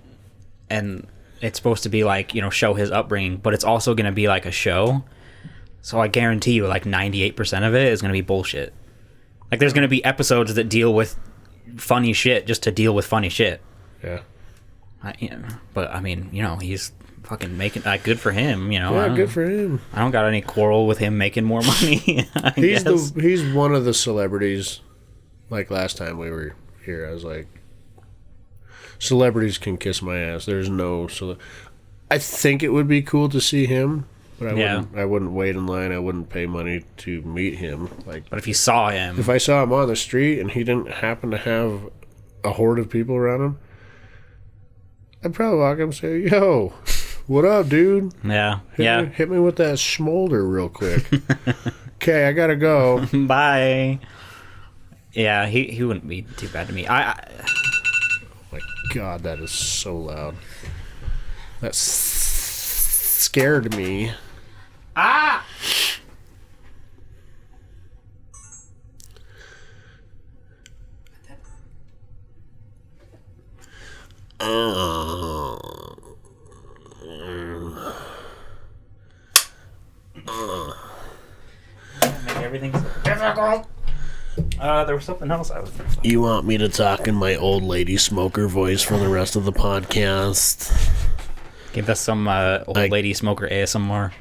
it's supposed to be like, show his upbringing, but it's also going to be like a show. So I guarantee you like 98% of it is going to be bullshit. Like there's going to be episodes that deal with funny shit just to deal with funny shit. Yeah. But I mean, he's fucking making good for him, Yeah, good for him. I don't got any quarrel with him making more money. He's one of the celebrities. Like last time we were here, I was like, celebrities can kiss my ass. There's no I think it would be cool to see him, but I wouldn't wait in line. I wouldn't pay money to meet him. Like, But if you saw him, if I saw him on the street and he didn't happen to have a horde of people around him, I'd probably walk up and say, "Yo, what up, dude? Hit me with that smolder real quick." Okay, I gotta go. Bye. Yeah, he wouldn't be too bad to me. Oh my God, that is so loud. That scared me. Ah! Make everything so difficult. There was something else I was. You want me to talk in my old lady smoker voice for the rest of the podcast? Give us some old lady smoker ASMR.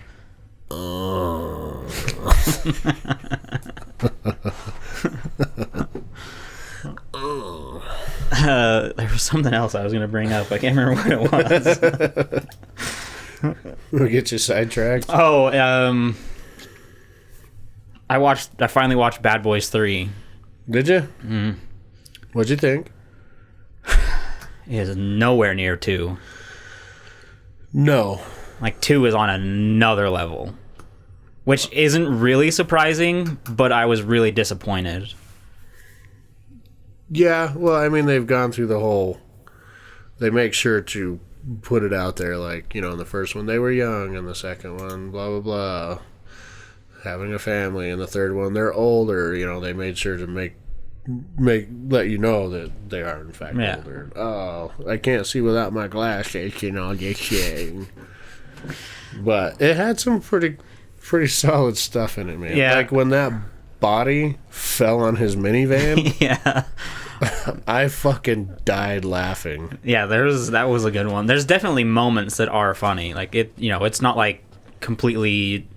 There was something else I was going to bring up. I can't remember what it was. We'll get you sidetracked. Oh, I finally watched Bad Boys 3. Did you? Mm-hmm. What'd you think? It is nowhere near 2. No. Like, 2 is on another level. Which isn't really surprising, but I was really disappointed. Yeah, well, I mean, they've gone through the whole... They make sure to put it out there, like, you know, in the first one they were young, and the second one, blah, blah, blah. Having a family, and the third one they're older. You know, they made sure to let you know that they are in fact older. Oh, I can't see without my glasses, you know, this shit. But it had some pretty solid stuff in it, man. Yeah. Like when that body fell on his minivan. Yeah. I fucking died laughing. Yeah, that was a good one. There's definitely moments that are funny. Like it's not like completely.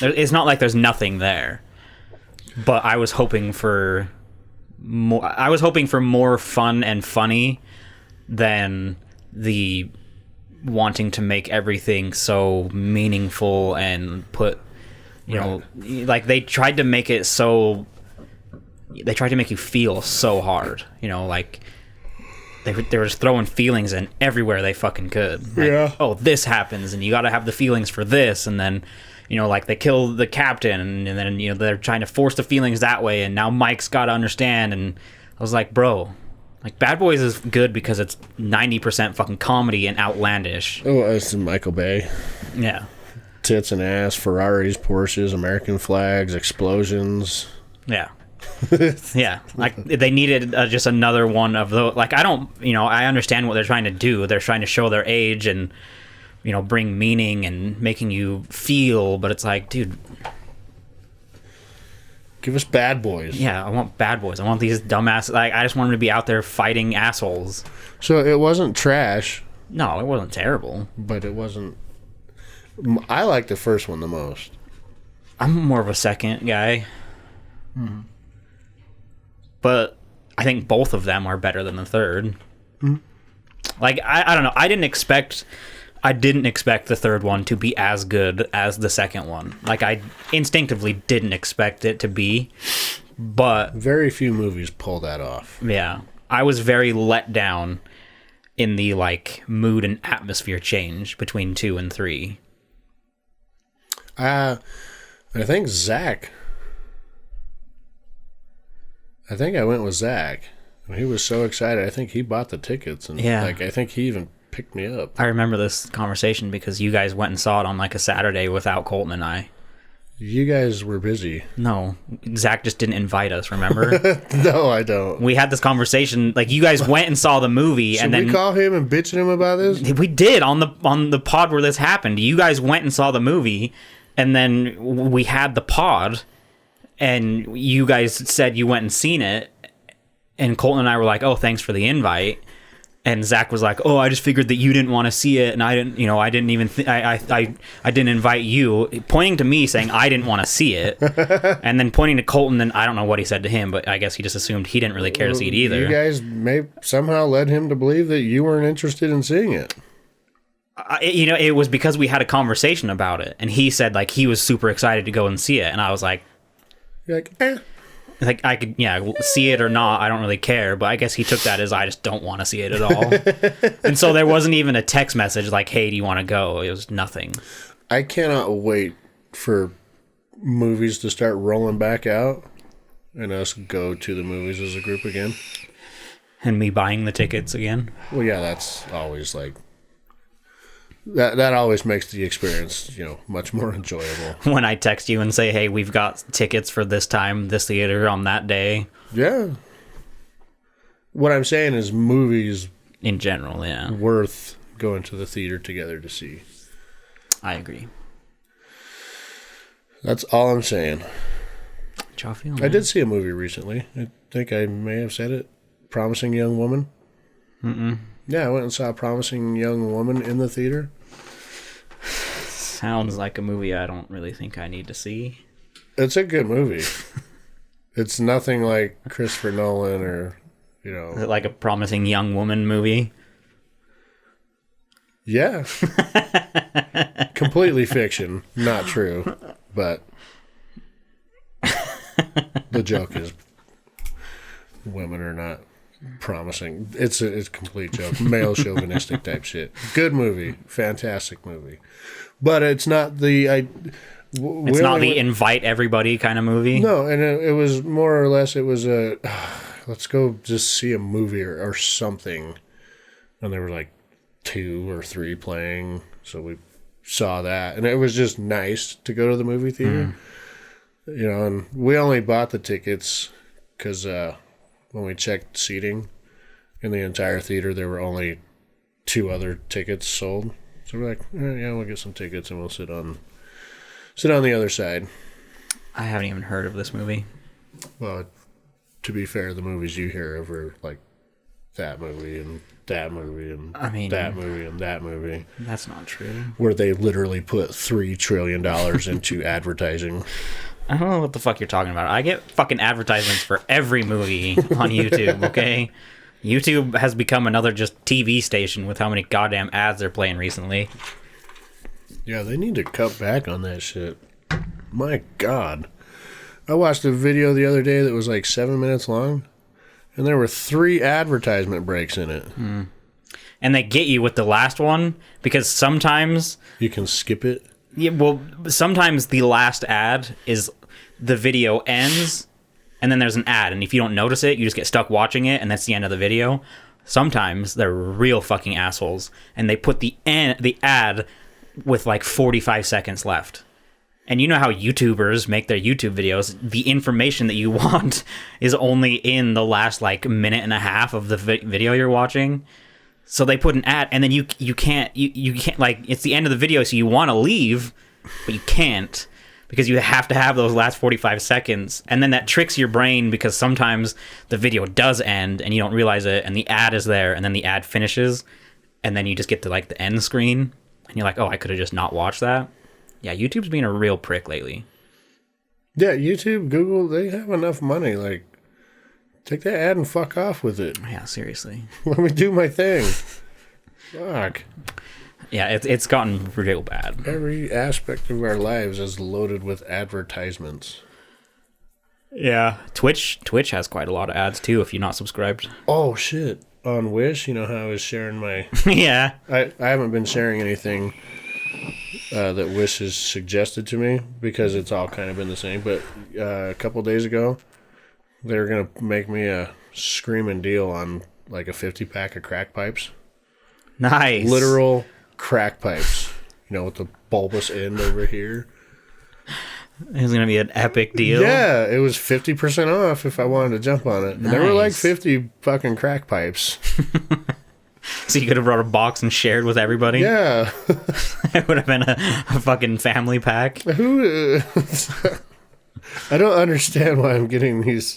It's not like there's nothing there. But I was hoping for more. I was hoping for more fun and funny than the wanting to make everything so meaningful and put. You know, like they tried to make it so. They tried to make you feel so hard. You know, like they were just throwing feelings in everywhere they fucking could. Like, yeah. Oh, this happens, and you got to have the feelings for this, and then, you know, like they kill the captain, and then you know they're trying to force the feelings that way, and now Mike's got to understand. And I was like, bro, like Bad Boys is good because it's 90% fucking comedy and outlandish. Oh, it's Michael Bay. Yeah. Tits and ass, Ferraris, Porsches, American flags, explosions. Yeah. Yeah, like they needed just another one of those. Like I understand what they're trying to do. They're trying to show their age and, you know, bring meaning and making you feel. But it's like, dude, give us Bad Boys. Yeah, I want Bad Boys. I want these dumbass. Like I just want them to be out there fighting assholes. So it wasn't trash. No, it wasn't terrible. But it wasn't. I like the first one the most. I'm more of a second guy. Mm-hmm. But I think both of them are better than the third. Mm-hmm. Like I don't know. I didn't expect the third one to be as good as the second one. Like I instinctively didn't expect it to be, but very few movies pull that off. Yeah. I was very let down in the like mood and atmosphere change between 2 and 3. I think Zach. I think I went with Zach. He was so excited. I think he bought the tickets, and like I think he even picked me up. I remember this conversation because you guys went and saw it on like a Saturday without Colton and I. You guys were busy. No, Zach just didn't invite us. Remember? No, I don't. We had this conversation. Like you guys went and saw the movie, and then we call him and bitch at him about this. We did on the pod where this happened. You guys went and saw the movie, and then we had the pod, and you guys said you went and seen it, and Colton and I were like, "Oh, thanks for the invite." And Zach was like, "Oh, I just figured that you didn't want to see it, and I didn't, I didn't even, I didn't invite you." Pointing to me, saying I didn't want to see it, and then pointing to Colton. And I don't know what he said to him, but I guess he just assumed he didn't really care to see it either. You guys may somehow led him to believe that you weren't interested in seeing it. It was because we had a conversation about it, and he said like he was super excited to go and see it, and I was like, You're like, eh. Like I could, see it or not. I don't really care. But I guess he took that as I just don't want to see it at all. And so there wasn't even a text message like, "Hey, do you want to go?" It was nothing. I cannot wait for movies to start rolling back out and us go to the movies as a group again. And me buying the tickets again. Well, yeah, that's always like that always makes the experience, much more enjoyable. When I text you and say, "Hey, we've got tickets for this time, this theater on that day." Yeah. What I'm saying is movies in general, yeah, worth going to the theater together to see. I agree. That's all I'm saying. How you feel, I did see a movie recently. I think I may have said it. Promising Young Woman. Mm-mm. Yeah, I went and saw Promising Young Woman in the theater. Sounds like a movie I don't really think I need to see. It's a good movie. It's nothing like Christopher Nolan or, Is it like a Promising Young Woman movie? Yeah. Completely fiction. Not true. But the joke is women are not promising. It's a complete joke. Male chauvinistic type shit. Good movie. Fantastic movie. But it's not the... It's not the invite everybody kind of movie? No, and it was more or less, it was a... let's go just see a movie or something. And there were like 2 or 3 playing. So we saw that. And it was just nice to go to the movie theater. And we only bought the tickets because... when we checked seating in the entire theater, there were only 2 other tickets sold. So we're like, yeah, we'll get some tickets and we'll sit on the other side. I haven't even heard of this movie. Well, to be fair, the movies you hear of are like that movie and that movie and that movie and that movie. That's not true. Where they literally put $3 trillion into advertising. I don't know what the fuck you're talking about. I get fucking advertisements for every movie on YouTube, okay? YouTube has become another just TV station with how many goddamn ads they're playing recently. Yeah, they need to cut back on that shit. My God. I watched a video the other day that was like 7 minutes long, and there were 3 advertisement breaks in it. And they get you with the last one, because sometimes... You can skip it? Yeah, well, sometimes the last ad is the video ends, and then there's an ad, and if you don't notice it, you just get stuck watching it, and that's the end of the video. Sometimes they're real fucking assholes, and they put the ad with like 45 seconds left. And you know how YouTubers make their YouTube videos, the information that you want is only in the last like minute and a half of the video you're watching. So they put an ad, and then you can't like, it's the end of the video, so you want to leave, but you can't because you have to have those last 45 seconds. And then that tricks your brain because sometimes the video does end and you don't realize it, and the ad is there, and then the ad finishes, and then you just get to like the end screen, and you're like, oh, I could have just not watched that. Yeah, YouTube's being a real prick lately. Yeah, YouTube, Google, they have enough money. Like, take that ad and fuck off with it. Yeah, seriously. Let me do my thing. Fuck. Yeah, it's gotten real bad. Every aspect of our lives is loaded with advertisements. Yeah. Twitch has quite a lot of ads, too, if you're not subscribed. Oh, shit. On Wish, you know how I was sharing my... Yeah. I haven't been sharing anything that Wish has suggested to me because it's all kind of been the same. But a couple days ago, they were going to make me a screaming deal on like a 50-pack of crack pipes. Nice. Literal crack pipes. With the bulbous end over here. It was going to be an epic deal. Yeah, it was 50% off if I wanted to jump on it. And there were like 50 fucking crack pipes. So you could have brought a box and shared with everybody? Yeah. It would have been a fucking family pack. Who? I don't understand why I'm getting these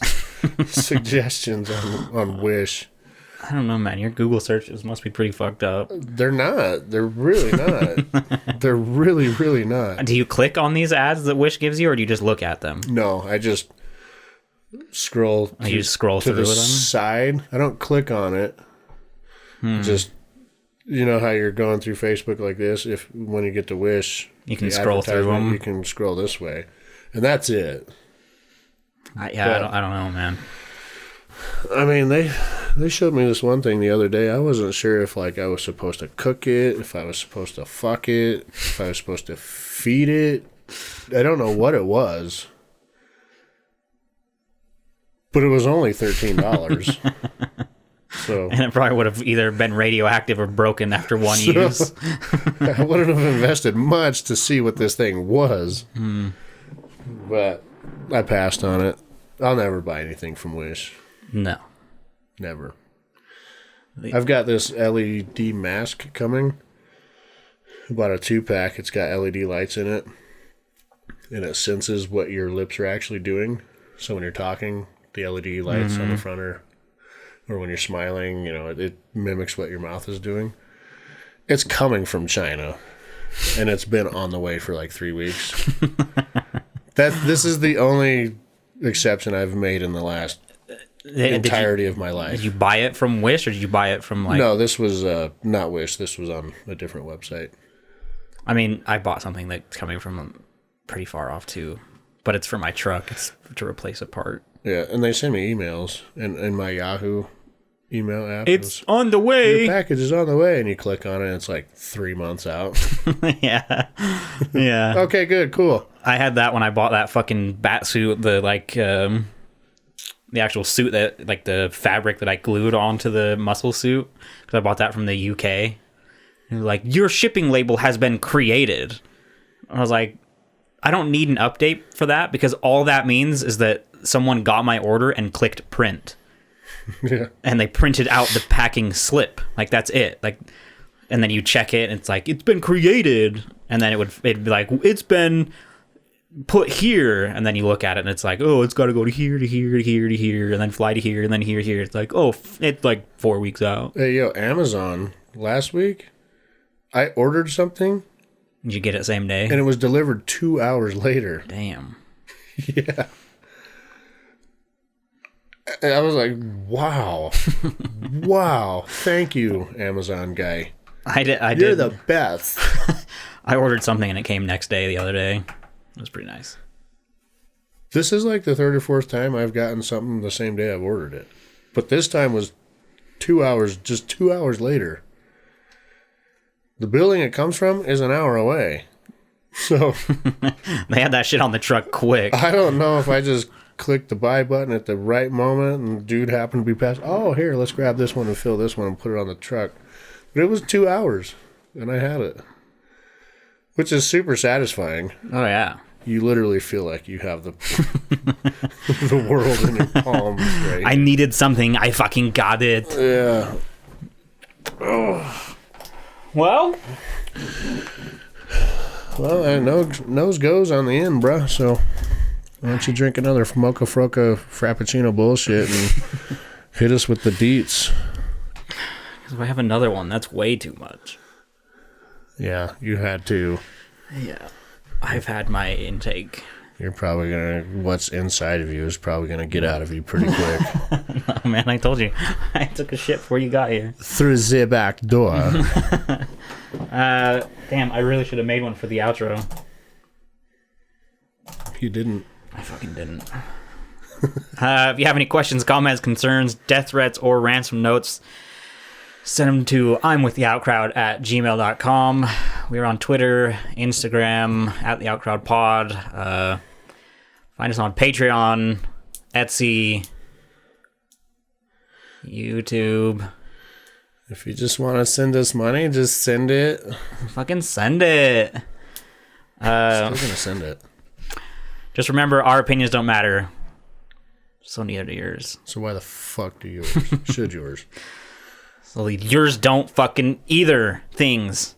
suggestions on Wish. I don't know, man. Your Google searches must be pretty fucked up. They're not. They're really not. They're really, really not. Do you click on these ads that Wish gives you, or do you just look at them? No, I just scroll. You just scroll to through the them? side. I don't click on it. Just, you know how you're going through Facebook like this? When you get to Wish, you can scroll through them. You can scroll this way. And that's it. I don't know, man. I mean, they showed me this one thing the other day. I wasn't sure if I was supposed to cook it, if I was supposed to fuck it, if I was supposed to feed it. I don't know what it was. But it was only $13. So, and it probably would have either been radioactive or broken after one use. I wouldn't have invested much to see what this thing was. But I passed on it. I'll never buy anything from Wish. No. Never. I've got this LED mask coming. I bought a 2-pack. It's got LED lights in it. And it senses what your lips are actually doing. So when you're talking, the LED lights on the front or when you're smiling, it mimics what your mouth is doing. It's coming from China. And it's been on the way for like 3 weeks. This is the only exception I've made in the last entirety of my life. Did you buy it from Wish, or did you buy it from No, this was not Wish. This was on a different website. I mean, I bought something that's coming from pretty far off too, but it's for my truck. It's to replace a part. Yeah, and they send me emails in my Yahoo email app. It's on the way. Your package is on the way, and you click on it, and it's like 3 months out. Yeah. Okay, good, cool. I had that when I bought that fucking bat suit, the actual suit that, like, the fabric that I glued onto the muscle suit, because I bought that from the UK. And like, your shipping label has been created. I was like, I don't need an update for that, because all that means is that someone got my order and clicked print. Yeah. And they printed out the packing slip. Like, that's it. Like, and then you check it, and it's like, it's been created. And then it'd be like, it's been put here. And then you look at it, and it's like, oh, it's got to go to here, to here, to here, to here, and then fly to here, and then here, here. It's like, oh, it's like 4 weeks out. Hey, yo, Amazon, last week, I ordered something. Did you get it same day? And it was delivered 2 hours later. Damn. Yeah. And I was like, wow. Wow. Thank you, Amazon guy. I did. You're the best. I ordered something and it came next day the other day. It was pretty nice. This is like the third or fourth time I've gotten something the same day I've ordered it. But this time was 2 hours, just 2 hours later. The building it comes from is an hour away. So they had that shit on the truck quick. I don't know if I just clicked the buy button at the right moment and the dude happened to be past. Oh, here, let's grab this one and fill this one and put it on the truck. But it was 2 hours and I had it, which is super satisfying. Oh, yeah. You literally feel like you have the the world in your palms. Right? I needed something. I fucking got it. Yeah. Oh. Well, nose goes on the end, bruh. So why don't you drink another Mocha Froca Frappuccino bullshit and hit us with the deets? Because I have another one. That's way too much. Yeah, you had to. Yeah. I've had my intake. You're probably what's inside of you is probably gonna get out of you pretty quick. No, man, I told you. I took a shit before you got here. Through the back door. Damn, I really should have made one for the outro. You didn't. I fucking didn't. If you have any questions, comments, concerns, death threats, or ransom notes, send them to imwiththeoutcrowd@gmail.com. We're on Twitter, Instagram, @theoutcrowdpod. Find us on Patreon, Etsy, YouTube. If you just want to send us money, just send it. Fucking send it. Still gonna send it. Just remember, our opinions don't matter. So neither do yours. So why the fuck do yours? Should yours? So yours don't fucking either things.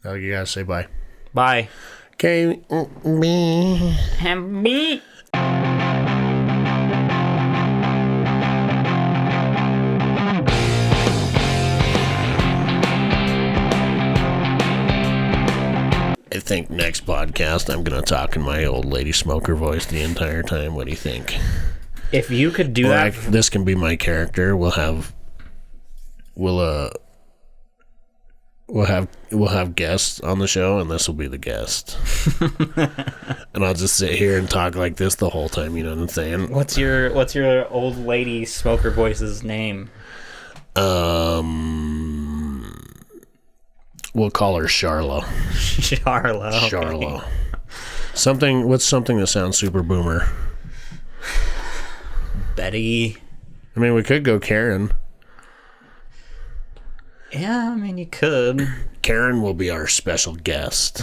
Now you gotta say bye. Bye. Okay, me. Me. think next podcast I'm going to talk in my old lady smoker voice the entire time? What do you think? If you could do that... This can be my character. We'll have guests on the show, and this will be the guest. And I'll just sit here and talk like this the whole time, you know what I'm saying? What's your old lady smoker voice's name? We'll call her Charla. Charla. Okay. Charla. What's something that sounds super boomer? Betty. I mean, we could go Karen. Yeah, I mean, you could. Karen will be our special guest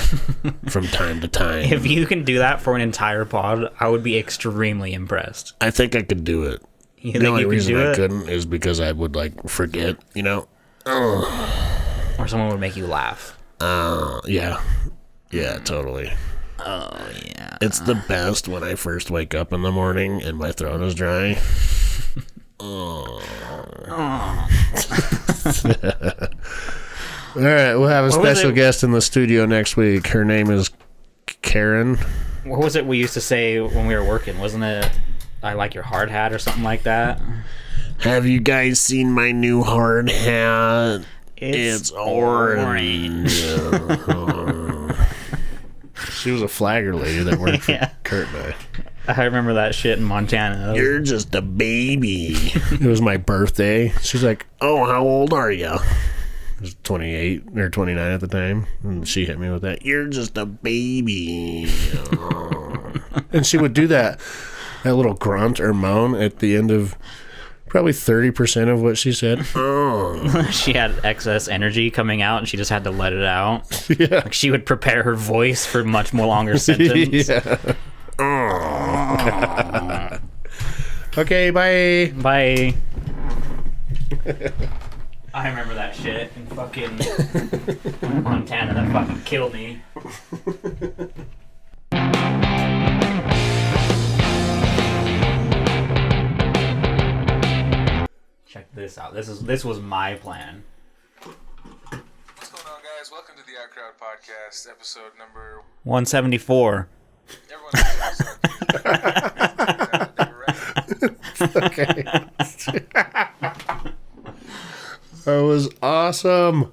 from time to time. If you can do that for an entire pod, I would be extremely impressed. I think I could do it. You the think only you could reason do I it? couldn't is because I would, like, forget, you know? Or someone would make you laugh. Yeah. Yeah, totally. Oh, yeah. It's the best when I first wake up in the morning and my throat is dry. All right, we'll have a special guest in the studio next week. Her name is Karen. What was it we used to say when we were working? Wasn't it, I like your hard hat or something like that? Have you guys seen my new hard hat? It's orange. She was a flagger lady that worked for Kurt and I remember that shit in Montana. You're just a baby. It was my birthday. She's like, oh, how old are you? I was 28 or 29 at the time. And she hit me with that. You're just a baby. And she would do that little grunt or moan at the end of probably 30% of what she said. She had excess energy coming out and she just had to let it out. Yeah. Like she would prepare her voice for much more longer sentence. Yeah. Okay, bye. Bye. I remember that shit in fucking Montana. That fucking killed me. Check this out. This was my plan. What's going on, guys? Welcome to the Outcrowd Podcast, episode number 174. Everyone knows they were right. Okay. That was awesome.